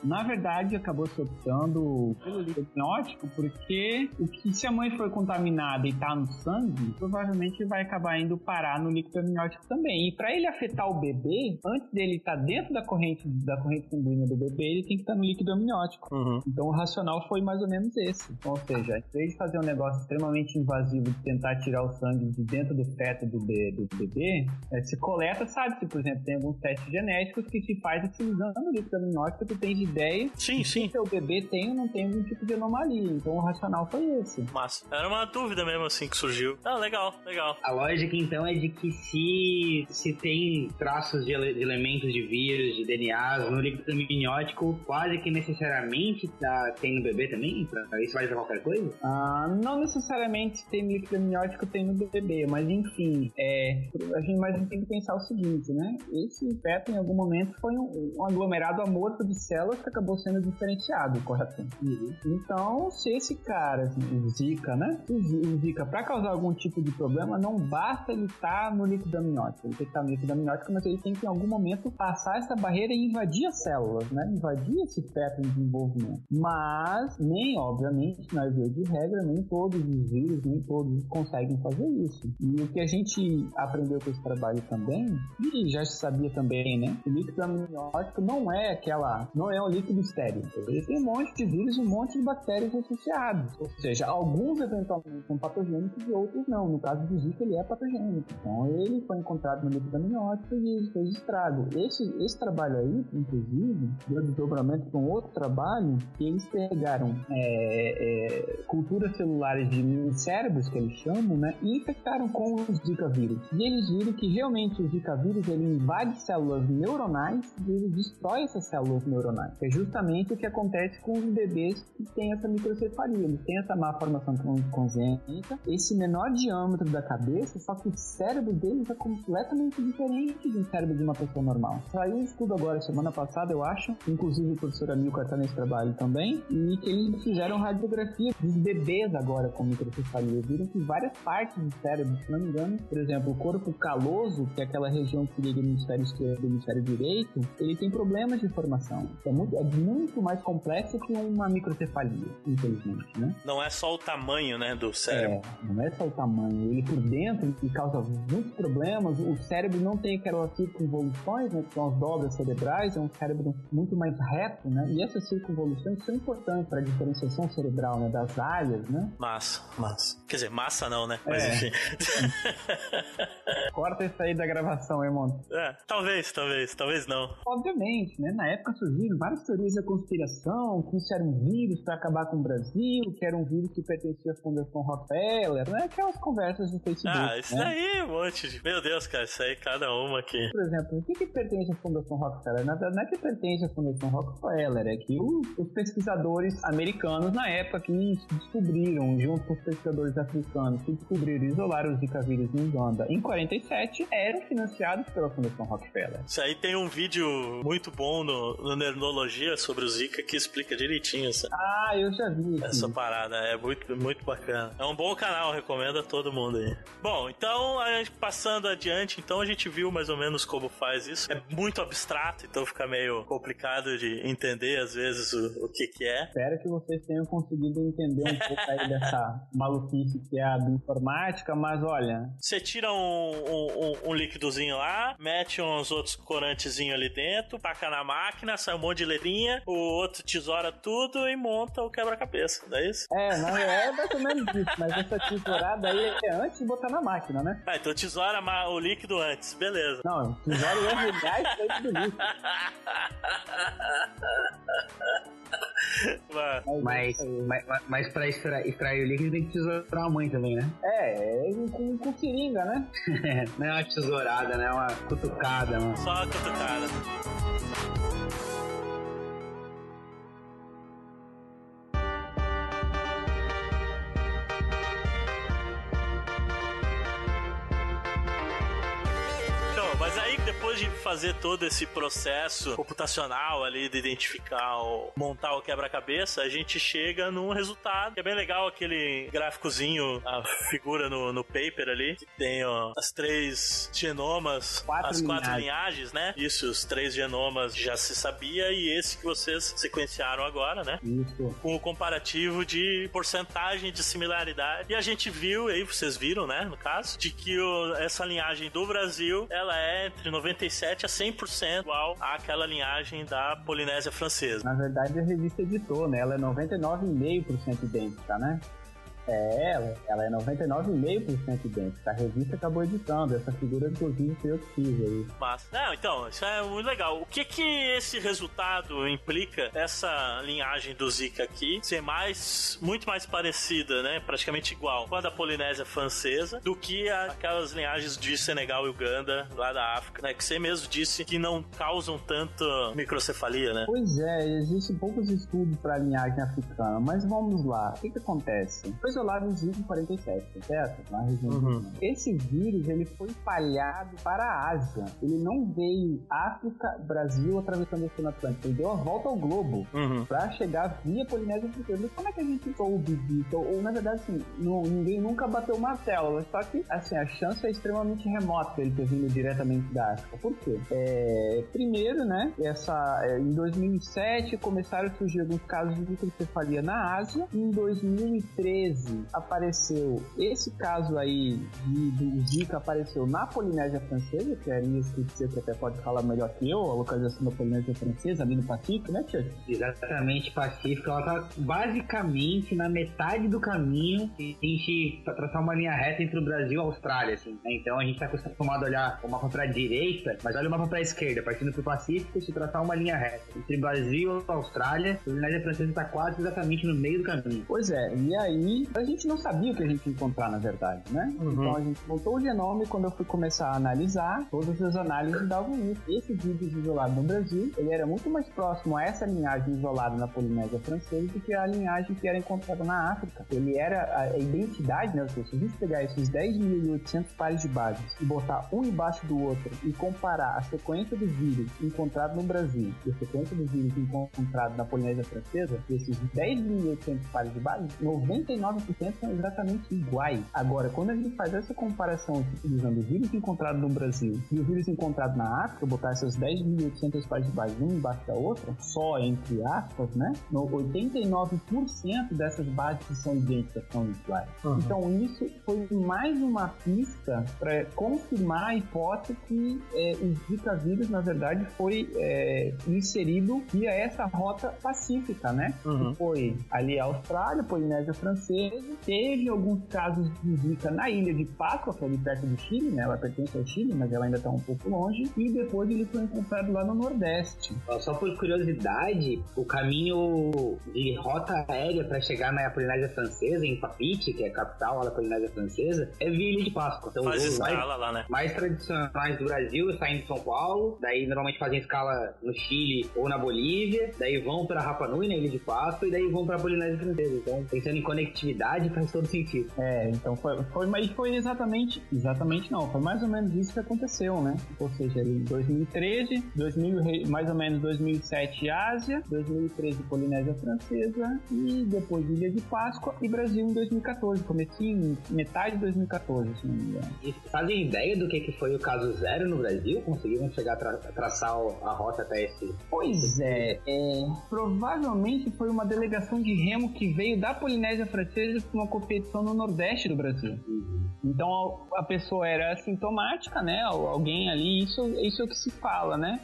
Na verdade, acabou se optando pelo líquido amniótico, porque se a mãe foi contaminada e tá no sangue, provavelmente vai acabar indo parar no líquido amniótico também. E para ele afetar o bebê, antes dele estar dentro da corrente sanguínea do bebê, ele tem que estar no líquido amniótico. Então o racional foi mais ou menos esse. Ou seja, em vez de fazer um negócio extremamente invasivo de tentar tirar o sangue de dentro do feto do bebê, se coleta, sabe-se, por exemplo, tem alguns testes genéticos que se faz utilizando o líquido amniótico, tu tens ideia sim. se o seu bebê tem ou não tem algum tipo de anomalia. Então o racional foi esse. Massa. Era uma dúvida mesmo assim que surgiu. Ah, legal. A lógica então é de que se tem traços de elementos de vírus, de DNAs no líquido amniótico, quase que necessariamente tem no bebê também? Isso vale pra qualquer coisa? Não necessariamente tem no líquido amniótico, tem no bebê, mas enfim, a gente tem que pensar o seguinte, né? Esse feto em algum momento foi um aglomerado amorfo de células que acabou sendo diferenciado, correto? Então, se esse cara, Zika, né? O Zika, para causar algum tipo de problema, não basta ele estar no líquido amniótico. Ele tem que estar no líquido amniótico, mas ele tem que em algum momento passar essa barreira e invadir as células, né? Invadir esse feto em desenvolvimento. Mas, obviamente, na via de regra, nem todos os vírus, nem todos conseguem fazer isso. E o que a gente aprendeu com esse trabalho também, e já se sabia também, né? O líquido amniótico não é um líquido estéril. Ele tem um monte de vírus e um monte de bactérias associadas. Ou seja, alguns eventualmente são patogênicos e outros não. No caso do Zika, ele é patogênico. Então, ele foi encontrado no líquido amniótico e ele fez estrago. Esse trabalho aí, inclusive, deu desdobramento para um outro trabalho que eles pegaram culturas celulares de minicérebros, que eles chamam, né? E infectaram com o Zika vírus. E eles viram que realmente o Zika vírus ele invade células neuronais e ele destrói essas células neuronais. Que é justamente o que acontece com os bebês que têm essa microcefalia. Eles têm essa má formação congênita, esse menor diâmetro da cabeça, só que o cérebro deles é completamente diferente do cérebro de uma pessoa normal. Saiu um estudo agora, semana passada, eu acho, inclusive o professor Amilcar está nesse trabalho também, e que eles fizeram radiografia dos bebês agora com microcefalia. Viram que várias partes do cérebro, se não me engano, por exemplo, o corpo caloso, que é aquela região que liga o hemisfério esquerdo e o hemisfério direito, ele tem problemas de formação. É muito mais complexo que uma microcefalia, infelizmente, né? Não é só o tamanho, né, do cérebro. Não é só o tamanho. Ele por dentro, que causa muitos problemas. O cérebro não tem aquelas circunvoluções, né, que são as dobras cerebrais. É um cérebro muito mais reto, né? E essas circunvoluções são importantes para a diferenciação cerebral, né, das áreas, né? Massa. Quer dizer, massa não, né? Mas enfim. Corta isso aí da gravação, hein, mano? Talvez não. Obviamente, né? Na época surgiram várias teorias da conspiração, que isso era um vírus para acabar com o Brasil, que era um vírus que pertencia à Fundação Rockefeller, né? Aquelas conversas no Facebook. Isso aí, um monte de... Meu Deus, cara, isso aí cada uma aqui. Por exemplo, o que pertence à Fundação Rockefeller? Na verdade, não é que pertence à Fundação Rockefeller, é que os pesquisadores americanos, na época, que descobriram, junto com os pesquisadores africanos, que descobriram e isolaram o Zika vírus em Uganda em 47, eram financiados pela Fundação Rockefeller. Isso aí tem um vídeo muito bom no Nerdologia sobre o Zika que explica direitinho essa... Eu já vi aqui. Essa parada, é muito, muito bacana. É um bom canal, recomendo a todo mundo aí. Bom, então, passando adiante, então a gente viu mais ou menos como faz isso. É muito abstrato, então fica meio complicado de entender, às vezes, o que é. Espero que vocês tenham conseguido entender um pouco aí dessa maluquice que é a bioinformática, mas olha... Você tira um líquidozinho lá, mete uns outros corantezinhos ali dentro, taca na máquina, sai um monte de letrinha, o outro tesoura tudo e monta o quebra-cabeça, não é isso? Não é mais ou menos isso, mas essa tesourada aí é antes de botar na máquina, né? Então tesoura o líquido antes, beleza. Não, tesoura o erro gás dentro do líquido. Mas pra extrair o líquido tem que tesourar a mãe também, né? Com seringa, né? Não é uma tesourada, né? É uma cutucada. Só uma cutucada. depois de fazer todo esse processo computacional ali de identificar, montar o quebra-cabeça, a gente chega num resultado que é bem legal, aquele gráficozinho, a figura no paper ali, que tem as 3 genomas, as 4 linhagens, né? Isso, os 3 genomas já se sabia, e esse que vocês sequenciaram agora, né? Isso. Com o comparativo de porcentagem de similaridade. E a gente viu, aí vocês viram, né, no caso, de que essa linhagem do Brasil, ela é entre 97% a 100% igual àquela linhagem da Polinésia Francesa. Na verdade, a revista editou, né? Ela é 99,5% idêntica, né? Ela é 99,5% idêntica. A revista acabou editando. Essa figura, inclusive, foi eu que fiz aí. Mas, não, então, isso é muito legal. O que esse resultado implica, essa linhagem do Zika aqui, ser muito mais parecida, né? Praticamente igual com a da Polinésia Francesa, do que aquelas linhagens de Senegal e Uganda, lá da África, né? Que você mesmo disse que não causam tanto microcefalia, né? Pois é, existem poucos estudos para a linhagem africana, mas vamos lá. O que acontece? Foi isolado em Zika em 47, certo? Na região Esse vírus, ele foi espalhado para a Ásia. Ele não veio África, Brasil, atravessando o Oceano Atlântico. Ele deu a volta ao globo para chegar via Polinésia Francesa. Mas como é que a gente soube disso? Ou na verdade, assim, ninguém nunca bateu o martelo. Só que, assim, a chance é extremamente remota ele ter vindo diretamente da África. Por quê? Primeiro, né, em 2007 começaram a surgir alguns casos de microcefalia na Ásia. Em 2013 apareceu esse caso aí do Zika, apareceu na Polinésia Francesa, que ali você até pode falar melhor que eu, a localização da Polinésia Francesa, ali no Pacífico, né, Tio? Exatamente, Pacífico. Ela tá basicamente na metade do caminho e a gente traçar uma linha reta entre o Brasil e a Austrália, assim, né? Então a gente tá acostumado a olhar o mapa pra direita, mas olha o mapa pra esquerda, partindo pro Pacífico, se traçar uma linha reta entre Brasil e Austrália, a Polinésia Francesa tá quase exatamente no meio do caminho. Pois é, e aí a gente não sabia o que a gente ia encontrar, na verdade, né? Então a gente montou o genoma e quando eu fui começar a analisar, todas as análises davam isso. Esse vírus isolado no Brasil, ele era muito mais próximo a essa linhagem isolada na Polinésia Francesa do que a linhagem que era encontrada na África. Ele era a identidade, né? Se a gente pegar esses 10.800 pares de bases e botar um embaixo do outro e comparar a sequência do vírus encontrado no Brasil e a sequência do vírus encontrado na Polinésia Francesa, esses 10.800 pares de bases, 99% são exatamente iguais. Agora, quando a gente faz essa comparação utilizando o vírus encontrado no Brasil e o vírus encontrado na África, botar essas 10.800 pares de base uma embaixo da outra, só entre aspas, né? 89% dessas bases que são idênticas são iguais. Então, isso foi mais uma pista para confirmar a hipótese que o Zika vírus, na verdade, foi inserido via essa rota pacífica, né? Que foi ali a Austrália, Polinésia Francesa. Teve alguns casos de Zika na ilha de Páscoa, que é ali perto do Chile, né? Ela pertence ao Chile, mas ela ainda está um pouco longe. E depois ele foi encontrado lá no Nordeste. Só por curiosidade, o caminho de rota aérea para chegar na Polinésia Francesa, em Papeete, que é a capital da Polinésia Francesa, é via Ilha de Páscoa. Então, faz escala lá, né? Mais tradicionais do Brasil saem de São Paulo, daí normalmente fazem escala no Chile ou na Bolívia, daí vão para Rapa Nui, na Ilha de Páscoa, e daí vão para a Polinésia Francesa. Então, pensando em conectividade, faz todo sentido. Então foi exatamente não, foi mais ou menos isso que aconteceu, né? Ou seja, em 2013, mais ou menos 2007 Ásia, 2013 Polinésia Francesa e depois Ilha de Páscoa e Brasil em 2014, comecinho, metade de 2014, se não me engano. E fazem ideia do que foi o caso zero no Brasil? Conseguiram chegar a traçar a rota até esse? Pois provavelmente foi uma delegação de remo que veio da Polinésia Francesa para uma competição no Nordeste do Brasil. Então a pessoa era assintomática, né? Alguém ali, isso é o que se fala, né?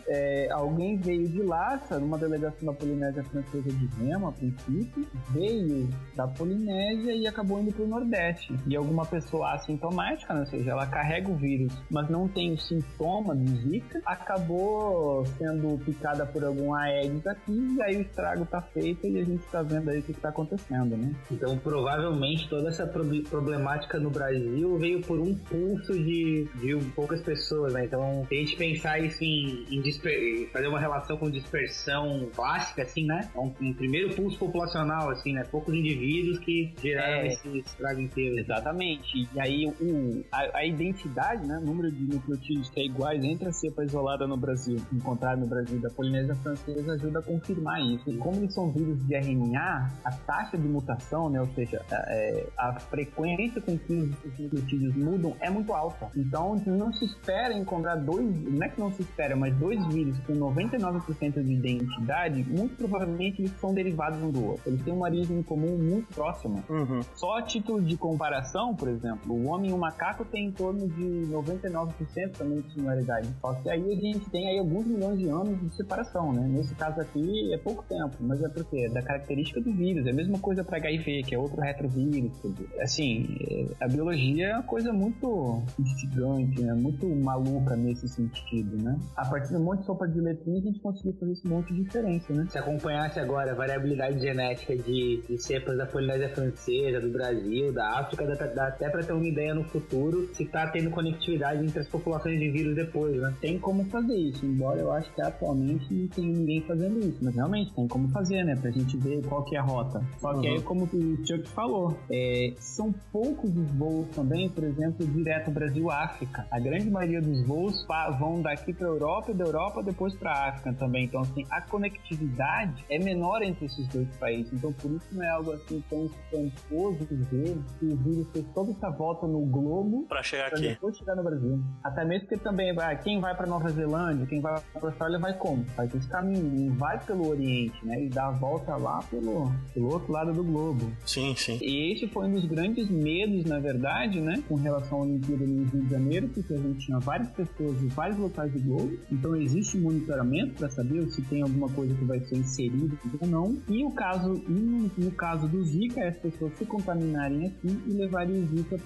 Alguém veio de lá, numa delegação da Polinésia Francesa de remo, a princípio, veio da Polinésia e acabou indo para o Nordeste. E alguma pessoa assintomática, né? Ou seja, ela carrega o vírus, mas não tem o sintoma do Zika, acabou sendo picada por algum Aedes aqui, e aí o estrago tá feito e a gente tá vendo aí o que tá acontecendo, né? Então, provavelmente provavelmente toda essa problemática no Brasil veio por um pulso de poucas pessoas, né? Então, se a gente pensar isso em fazer uma relação com dispersão clássica, assim, né? Um primeiro pulso populacional, assim, né? Poucos indivíduos que geraram esse estrago inteiro. Exatamente. E aí a identidade, né? O número de nucleotídeos que é iguais entre a cepa isolada no Brasil, encontrada no Brasil da Polinésia Francesa, ajuda a confirmar isso. E como eles são vírus de RNA, a taxa de mutação, né? Ou seja, a frequência com que os nucleotídeos mudam é muito alta. Então, não se espera encontrar não é que não se espera, mas dois vírus com 99% de identidade, muito provavelmente eles são derivados um do outro. Eles têm uma origem comum muito próxima. Só a título de comparação, por exemplo, o homem e o macaco tem em torno de 99% também de similaridade. Só que aí a gente tem aí alguns milhões de anos de separação, né? Nesse caso aqui é pouco tempo, mas é porque é da característica do vírus. É a mesma coisa para HIV, que é outro retrovírus. Assim, a biologia é uma coisa muito instigante, né? Muito maluca nesse sentido, né? A partir de um monte de sopa de letrinha a gente conseguiu fazer esse monte de diferença, né? Se acompanhasse agora a variabilidade genética de cepas da Polinésia Francesa, do Brasil, da África, dá até para ter uma ideia no futuro se tá tendo conectividade entre as populações de vírus depois, né? Tem como fazer isso, embora eu acho que atualmente não tem ninguém fazendo isso, mas realmente tem como fazer, né? Pra gente ver qual que é a rota. Só que aí, como o Chuck falou, são poucos os voos também, por exemplo, direto Brasil-África. A grande maioria dos voos vão daqui pra Europa e da Europa depois pra África também. Então, assim, a conectividade é menor entre esses dois países. Então, por isso não é algo assim tão espantoso de ver que o vírus fez toda essa volta no globo pra chegar aqui. Depois chegar no Brasil. Até mesmo porque também quem vai pra Nova Zelândia, quem vai pra Austrália vai como? Faz esse caminho, não vai pelo Oriente, né? E dá a volta lá pelo outro lado do globo. Sim, sim. E esse foi um dos grandes medos, na verdade, né? Com relação à Olimpíada no Rio de Janeiro, porque a gente tinha várias pessoas de vários locais do globo, então existe monitoramento para saber se tem alguma coisa que vai ser inserida ou não. E no caso do Zika, as pessoas se contaminarem aqui e levarem o Zika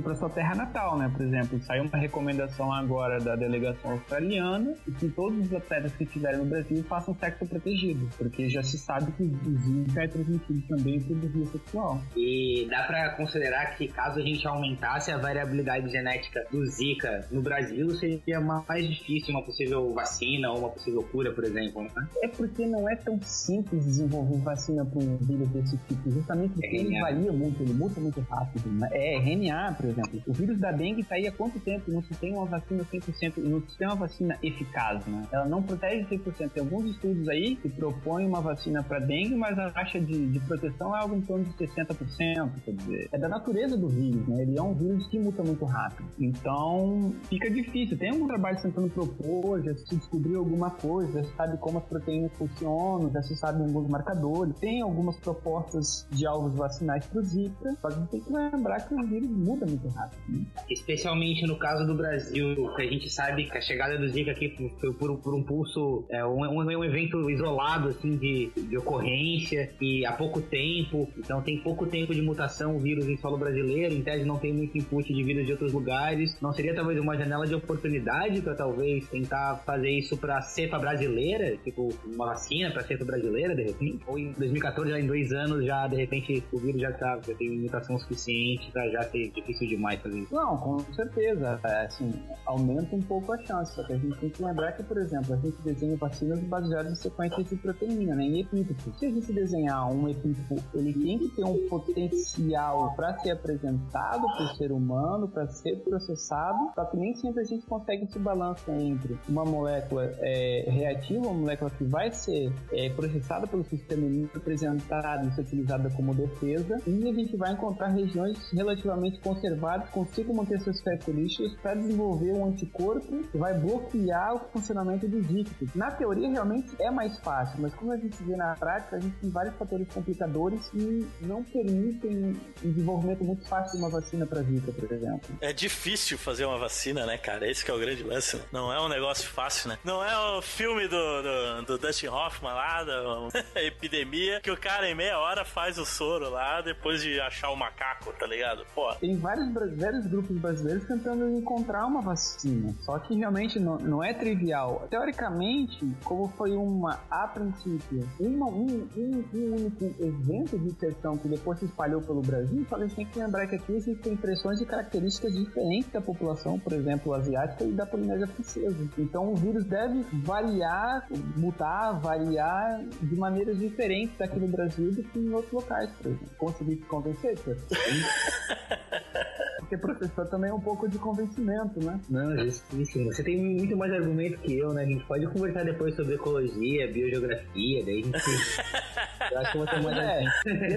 para sua terra natal, né? Por exemplo, saiu uma recomendação agora da delegação australiana e que todos os atletas que estiverem no Brasil façam sexo protegido, porque já se sabe que o Zika é transmitido também por via sexual. E dá para considerar que caso a gente aumentasse a variabilidade genética do Zika no Brasil, seria mais difícil uma possível vacina ou uma possível cura, por exemplo, né? É porque não é tão simples desenvolver vacina para um vírus desse tipo, justamente porque ele varia muito, ele muta muito rápido, né? RNA, por exemplo. O vírus da dengue está aí há quanto tempo? Não se tem uma vacina 100%, não se tem uma vacina eficaz, né? Ela não protege 100%. Tem alguns estudos aí que propõem uma vacina para dengue, mas a taxa de proteção é algo em torno de 60%, quer dizer, é da natureza do vírus, né? Ele é um vírus que muta muito rápido. Então, fica difícil. Tem algum trabalho tentando propor, já se descobriu alguma coisa, já se sabe como as proteínas funcionam, já se sabe alguns marcadores, tem algumas propostas de alvos vacinais para o Zika, só que a gente tem que lembrar que o vírus muda muito rápido, né? Especialmente no caso do Brasil, que a gente sabe que a chegada do Zika aqui foi por um pulso, um evento isolado, assim, de ocorrência, e há pouco tempo, então tem pouco tempo de mutação o vírus em solo brasileiro, em tese não tem muito input de vírus de outros lugares, não seria talvez uma janela de oportunidade para talvez tentar fazer isso para cepa brasileira, tipo uma vacina para cepa brasileira, de repente? Ou em 2014, já em 2 anos, já de repente o vírus já tem mutação suficiente para já ser difícil demais fazer isso? Não, com certeza, assim, aumenta um pouco a chance, só que a gente tem que lembrar que, por exemplo, a gente desenha vacinas baseadas em sequências de proteína, né, em epítopo. Se a gente desenhar um epítopo, ele tem que ter um potencial para ser apresentado para o ser humano, para ser processado, só que nem sempre a gente consegue esse balanço entre uma molécula reativa, uma molécula que vai ser processada pelo sistema imune, apresentada e ser utilizada como defesa, e a gente vai encontrar regiões relativamente conservadas, consigam manter suas características para desenvolver um anticorpo que vai bloquear o funcionamento do Zika. Na teoria, realmente é mais fácil, mas como a gente vê na prática, a gente tem vários fatores complicadores que não permitem o desenvolvimento muito fácil de uma vacina para Zika, por exemplo. É difícil fazer uma vacina, né, cara? Esse que é o grande lance, né? Não é um negócio fácil, né? Não é o filme do Dustin Hoffman lá, da epidemia, que o cara em meia hora faz o soro lá, depois de achar o macaco, tá ligado? Pô. Tem vários grupos brasileiros tentando encontrar uma vacina, só que realmente não é trivial. Teoricamente, como foi a princípio, um único evento de questão que depois se espalhou pelo Brasil, a gente tem que lembrar que aqui existem impressões e características diferentes da população, por exemplo, asiática e da Polinésia Francesa. Então o vírus deve variar, mutar, variar de maneiras diferentes aqui no Brasil do que em outros locais, por exemplo. Consegui te convencer, porque professor também é um pouco de convencimento, né? Não, justíssimo. Você tem muito mais argumento que eu, né? A gente pode conversar depois sobre ecologia, biogeografia, daí a gente... Eu acho que eu vou ter mais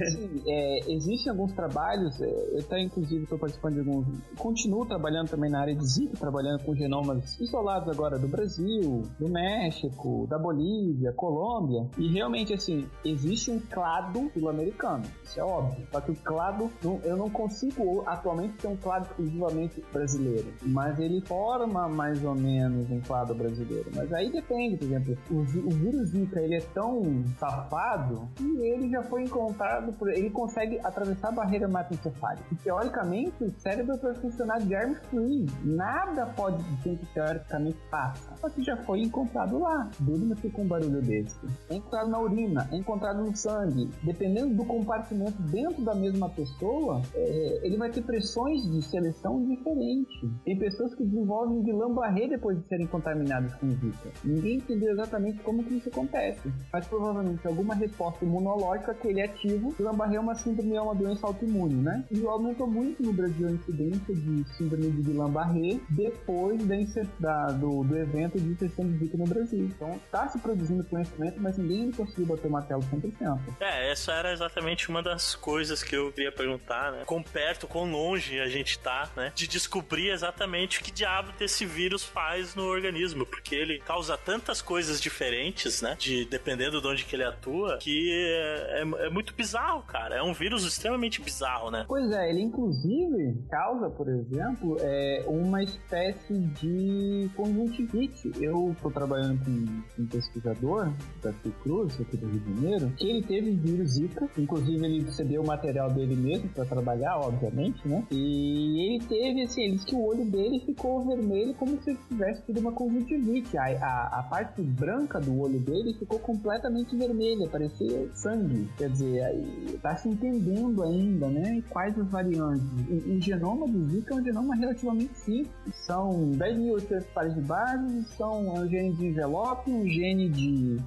assim, existem alguns trabalhos, eu até inclusive estou participando de alguns, continuo trabalhando também na área de Zika, trabalhando com genomas isolados agora do Brasil, do México, da Bolívia, Colômbia, e realmente assim, existe um clado sul-americano, isso é óbvio, só que o clado, eu não consigo atualmente ter um clado exclusivamente brasileiro, mas ele forma mais ou menos um clado brasileiro, mas aí depende, por exemplo, o vírus Zika, ele é tão safado e ele já foi encontrado, ele consegue atravessar a barreira hematoencefálica. E teoricamente o cérebro pode funcionar germ-free. Nada pode dizer que teoricamente passa. Só que já foi encontrado lá. Durma-se com um barulho desse. É encontrado na urina, é encontrado no sangue. Dependendo do compartimento dentro da mesma pessoa, ele vai ter pressões de seleção diferentes. Tem pessoas que desenvolvem Guillain-Barré depois de serem contaminadas com Zika. Ninguém entendeu exatamente como que isso acontece. Mas provavelmente alguma resposta imunológica que ele é ativo. Guillain-Barré é uma síndrome, é uma doença autoimune, né? E aumentou muito no Brasil a incidência de síndrome de Guillain-Barré depois do evento de infecção de Zika no Brasil. Então, está se produzindo conhecimento, mas ninguém conseguiu bater o martelo 100%. Essa era exatamente uma das coisas que eu queria perguntar, né? Quão perto, quão longe a gente tá, né? De descobrir exatamente o que diabo desse vírus faz no organismo, porque ele causa tantas coisas diferentes, né? Dependendo de onde que ele atua, que é muito bizarro, cara. É um vírus extremamente bizarro, né? Pois é, ele inclusive causa, por exemplo, uma espécie de conjuntivite. Eu tô trabalhando com um pesquisador da Fiocruz, aqui do Rio de Janeiro, que ele teve vírus Zika, inclusive ele recebeu o material dele mesmo para trabalhar, obviamente, né? E ele teve, assim, ele disse que o olho dele ficou vermelho como se ele tivesse tido uma conjuntivite. A parte branca do olho dele ficou completamente vermelha, parecia sangue. Quer dizer, está se entendendo ainda, né, quais as variantes. O genoma do Zika é um genoma relativamente simples. São 10.800 pares de bases, são um gene de envelope, um gene de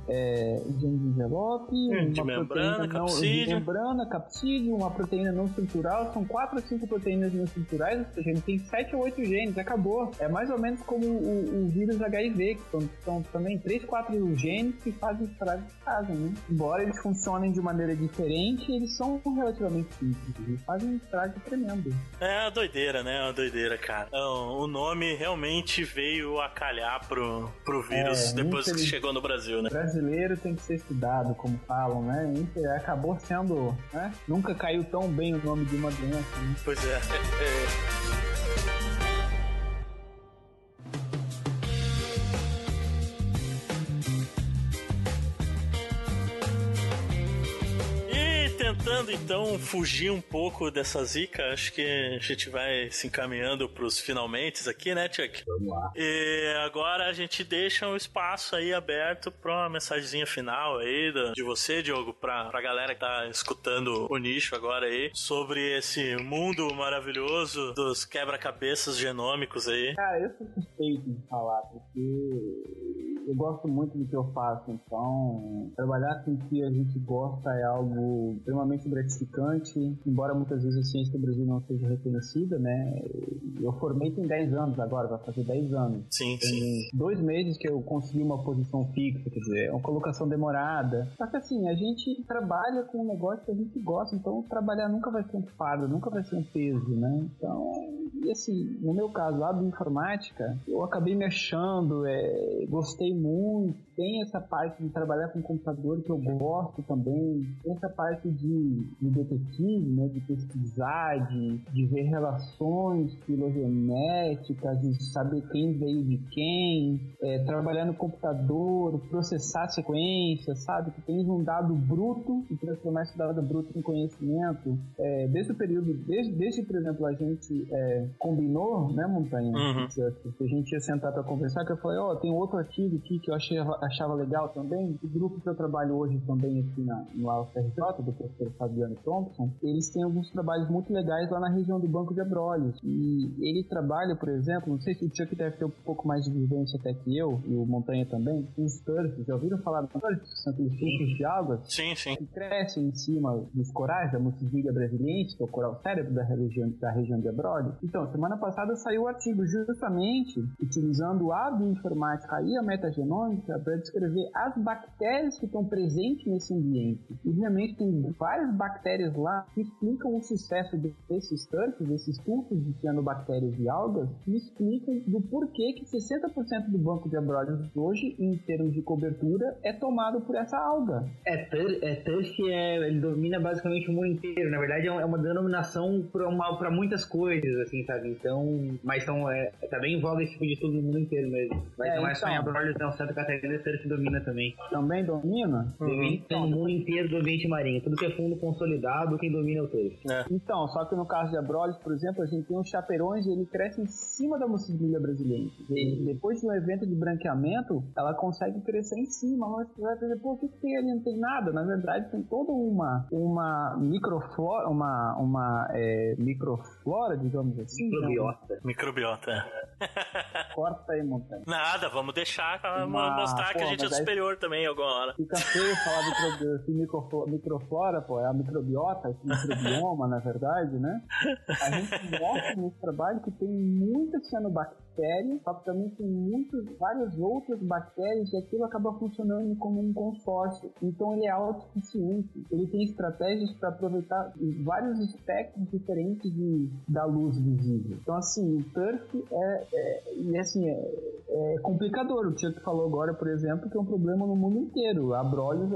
envelope, de membrana, capsídeo, uma proteína não estrutural. São 4 ou 5 proteínas não estruturais, ou seja, ele tem 7 ou 8 genes, acabou. É mais ou menos como o vírus HIV, que são também 3, 4 genes que fazem os estragos que fazem, né? Embora eles funcionem de maneira diferente, eles são relativamente simples. Eles fazem um estrago tremendo. É uma doideira, né? É uma doideira, cara. Então, o nome realmente veio a calhar pro vírus depois que chegou no Brasil, né? Brasileiro tem que ser estudado, como falam, né? Isso acabou sendo, né? Nunca caiu tão bem o nome de uma doença, né? Pois é. Tentando então fugir um pouco dessa zica, acho que a gente vai se encaminhando pros finalmente aqui, né, Chuck? Vamos lá. E agora a gente deixa um espaço aí aberto pra uma mensagenzinha final aí de você, Diogo, pra galera que tá escutando o nicho agora aí, sobre esse mundo maravilhoso dos quebra-cabeças genômicos aí. Cara, eu sou suspeito de falar, porque eu gosto muito do que eu faço, então trabalhar com o que a gente gosta é algo extremamente gratificante, embora muitas vezes a ciência do Brasil não seja reconhecida, né? Eu formei tem 10 anos agora, vai fazer 10 anos. Sim, tem sim. 2 meses que eu consegui uma posição fixa, quer dizer, é uma colocação demorada. Só que assim, a gente trabalha com um negócio que a gente gosta, então trabalhar nunca vai ser um fardo, nunca vai ser um peso, né? Então, e assim, no meu caso, lá do informática, eu acabei me achando, gostei muito, tem essa parte de trabalhar com computador que eu gosto também, tem essa parte de detetive, né, de pesquisar, de ver relações filogenéticas, de saber quem veio de quem, trabalhar no computador, processar sequências, sabe, que tem um dado bruto e transformar esse dado bruto em conhecimento. Desde o período, desde por exemplo, a gente combinou, né, Montanha, uhum. que a gente ia sentar para conversar, que eu falei, tem outro artigo aqui que eu achava legal também, o grupo que eu trabalho hoje também aqui no UFRJ, do professor Fabiano Thompson, eles têm alguns trabalhos muito legais lá na região do Banco de Abrolhos. E ele trabalha, por exemplo, não sei se o Chuck deve ter um pouco mais de vivência até que eu, e o Montanha também, os turfs. Já ouviram falar dos turfs? São aqueles fluxos de água que crescem em cima dos corais da Mucisília brasiliense, que é o coral cérebro da região de Abrolhos. Então, semana passada saiu um artigo justamente utilizando a bioinformática e a metagenômica para descrever as bactérias que estão presentes nesse ambiente. E realmente tem várias bactérias lá que explicam o sucesso desses turfs, desses tufos de cianobactérias e algas, e explicam do porquê que 60% do banco de Abrolhos hoje, em termos de cobertura, é tomado por essa alga. Turf ele domina basicamente o mundo inteiro. Na verdade, é uma denominação para muitas coisas, assim, sabe? Então, mas também envolve esse tipo de estudo no mundo inteiro mesmo. Mas não é só em Abrolhos, não. Santa Catarina, Turf domina também. Também domina? Domina no mundo inteiro do ambiente marinho. Tudo que é fundo consolidado, quem domina é o Turf. Então, só que no caso de Abrolhos, por exemplo, a gente tem os chaperões e ele cresce em cima da Mucisília brasiliense. E depois de um evento de branqueamento, ela consegue crescer em cima. Mas você vai dizer, pô, o que tem ali? Não tem nada. Na verdade, tem toda uma microflora, microflora, digamos assim. Microbiota. Corta aí, Montanha. Nada, vamos deixar pra mostrar que a gente é superior também alguma hora. Fica feio falar de microflora, pô, é a microbiota, esse microbioma, na verdade, né? A gente mostra nesse trabalho que tem muitas cianobactérias, só que também tem várias outras bactérias e aquilo acaba funcionando como um consórcio. Então ele é autossuficiente. Ele tem estratégias para aproveitar vários espectros diferentes da luz visível. Então, assim, o turf é complicador. O Chuck falou agora, por exemplo, que é um problema no mundo inteiro. Abrolhos,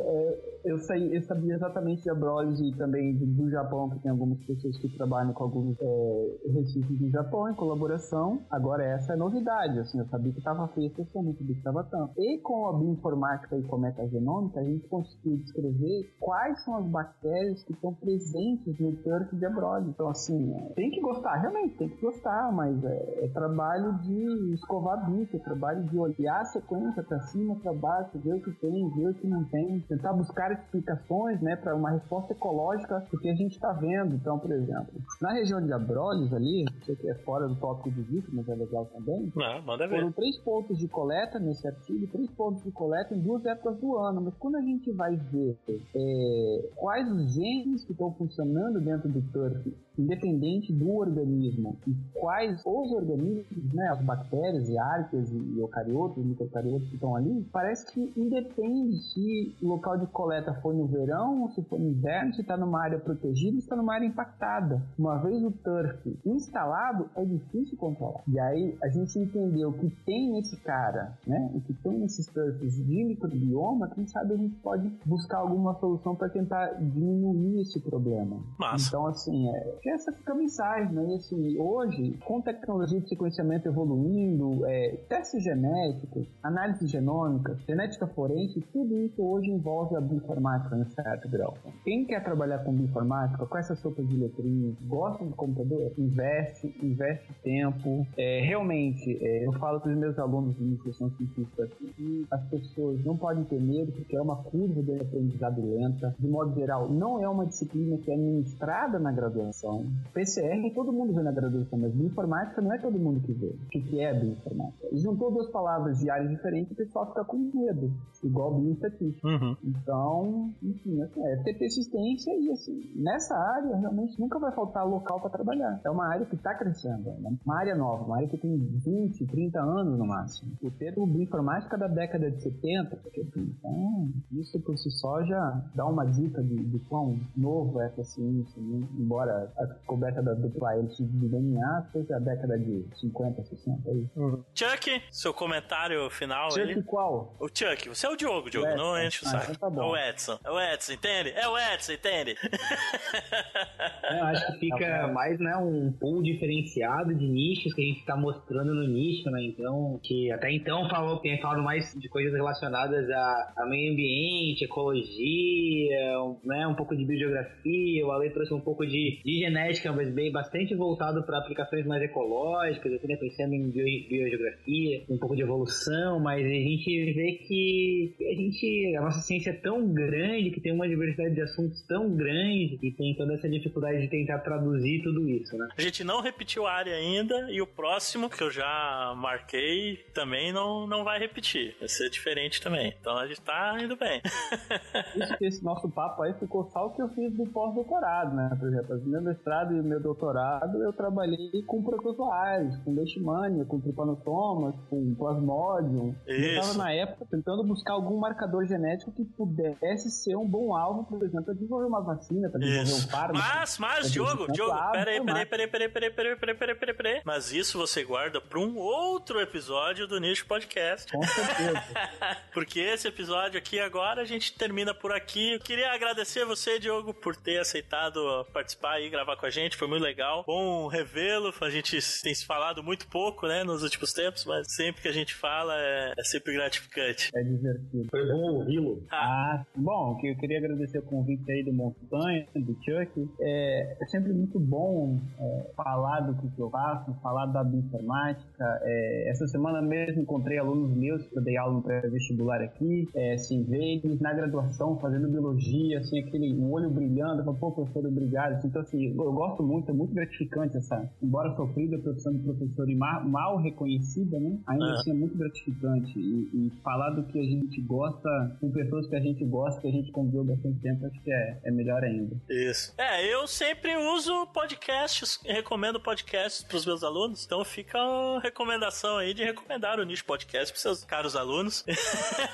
eu sabia exatamente de Abrolhos e também do Japão, que tem algumas pessoas que trabalham com alguns recifes do Japão em colaboração. Agora essa é novidade, assim, eu sabia que estava feio, eu não sabia que estava tanto. E com a bioinformática e com a metagenômica, a gente conseguiu descrever quais são as bactérias que estão presentes no turf de Abrolhos. Então, assim, tem que gostar, realmente tem que gostar, mas é trabalho de escovar bicho, é trabalho de olhar a sequência para cima, para baixo, ver o que tem, ver o que não tem, tentar buscar explicações, né, para uma resposta ecológica do que a gente está vendo. Então, por exemplo, na região de Abrolhos ali, isso aqui é fora do tópico de vídeo, mas é legal também. Manda ver. Foram 3 pontos de coleta nesse artigo, 3 pontos de coleta em 2 épocas do ano, mas quando a gente vai ver quais os genes que estão funcionando dentro do turf, independente do organismo, e quais os organismos, né, as bactérias e arqueas e eucariotos, microcariotos que estão ali, parece que independe se o local de coleta foi no verão, ou se foi no inverno, se está numa área protegida, se está numa área impactada. Uma vez o turf instalado, é difícil controlar. E aí a gente entendeu que tem nesse cara, né, o que tem nesses turfs de microbioma, quem sabe a gente pode buscar alguma solução para tentar diminuir esse problema. Massa. Então, assim, essa fica a mensagem, né? E, assim, hoje, com tecnologia de sequenciamento evoluindo, testes genéticos, análise genômica, genética forense, tudo isso hoje envolve a bioinformática em certo grau. Quem quer trabalhar com bioinformática, com essa sopa de letrinhas, gosta de computador, investe tempo. Realmente, eu falo para os meus alunos de iniciação científica que as pessoas não podem ter medo, porque é uma curva de aprendizado lenta. De modo geral, não é uma disciplina que é ministrada na graduação. PCR todo mundo vê na graduação, mas bioinformática não é todo mundo que vê. O que é bioinformática? E juntou 2 palavras de áreas diferentes, o pessoal fica com medo, igual bioestatística. Então, enfim, ter persistência e, assim, nessa área realmente nunca vai faltar local para trabalhar. É uma área que está crescendo, uma área nova, uma área que tem 20, 30 anos no máximo. O termo bioinformática da década de 70, então, isso por si só já dá uma dica de quão novo é essa ciência, né? Embora a descoberta da dupla hélice de DNA seja a década de 50, 60 aí. Chuck, seu comentário final. Chuck aí. Qual? O Chuck, você é o Diogo, não enche o saco. Então tá bom. É o Edson, entende? É o Edson, entende? Eu acho que fica mais, né, um pool diferenciado de nichos que a gente tá mostrando no nicho, né? Então, que até então tem falado mais de coisas relacionadas a meio ambiente, ecologia, né, um pouco de biogeografia, o Ale trouxe um pouco de genética, mas bem bastante voltado para aplicações mais ecológicas, assim, né, pensando em biogeografia, um pouco de evolução, mas a gente vê que a nossa ciência é tão grande, que tem uma diversidade de assuntos tão grande, e tem toda essa dificuldade de tentar traduzir tudo isso, né? A gente não repetiu a área ainda, e o próximo, que eu já marquei, também não vai repetir. Vai ser diferente também. Então a gente tá indo bem. Isso que esse nosso papo aí ficou só o que eu fiz do pós-doutorado, né? Por exemplo, o meu mestrado e o meu doutorado, eu trabalhei com protozoários, com leishmania, com trypanosomas, com plasmodium. Eu estava na época tentando buscar algum marcador genético que pudesse ser um bom alvo, por exemplo, para desenvolver uma vacina, para desenvolver um fármaco. Mas, Diogo, peraí. Mas isso você guarda para um outro episódio do Nicho Podcast. Com certeza. Porque esse episódio aqui agora a gente termina por aqui. Eu queria agradecer você, Diogo, por ter aceitado participar e gravar com a gente. Foi muito legal. Bom revê-lo. A gente tem se falado muito pouco, né, nos últimos tempos, mas sempre que a gente fala é sempre gratificante. É divertido. Foi bom ouvi-lo. Bom, eu queria agradecer o convite aí do Montanha, do Chuck. É sempre muito bom falar do que eu faço, falar da bioinformática. Essa semana mesmo encontrei alunos meus que eu dei aula no pré-vestibular aqui, assim, ver eles na graduação fazendo biologia, assim, o olho brilhando, eu falo, professor, obrigado. Assim, então, assim, eu gosto muito, é muito gratificante embora sofrida a profissão de professor e mal reconhecida, né? Ainda assim é muito gratificante. E falar do que a gente gosta com pessoas que a gente gosta, que a gente conviveu bastante tempo, acho que é melhor ainda. Isso. Eu sempre uso podcasts, recomendo podcasts pros meus alunos, então fica a recomendação aí de recomendar o Nicho Podcast pros seus caros alunos.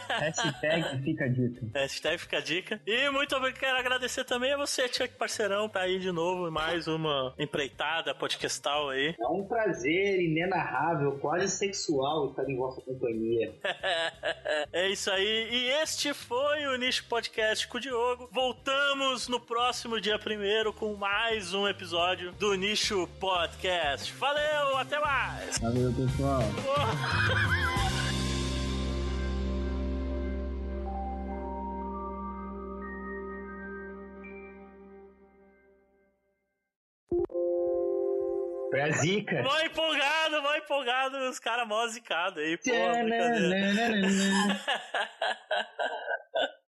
Hashtag fica a dica. Hashtag fica a dica. E muito obrigado, quero agradecer também a você, Chuck Parceirão, tá aí de novo, mais uma empreitada podcastal aí. É um prazer inenarrável, quase sexual estar em vossa companhia. É isso aí. E este foi o Nicho Podcast com o Diogo. Voltamos no próximo dia 1º com mais um episódio do Nicho Podcast. Valeu, até mais! Valeu, pessoal! Foi a zica. Mó empolgado, os caras mó zicados aí, pô, brincadeira.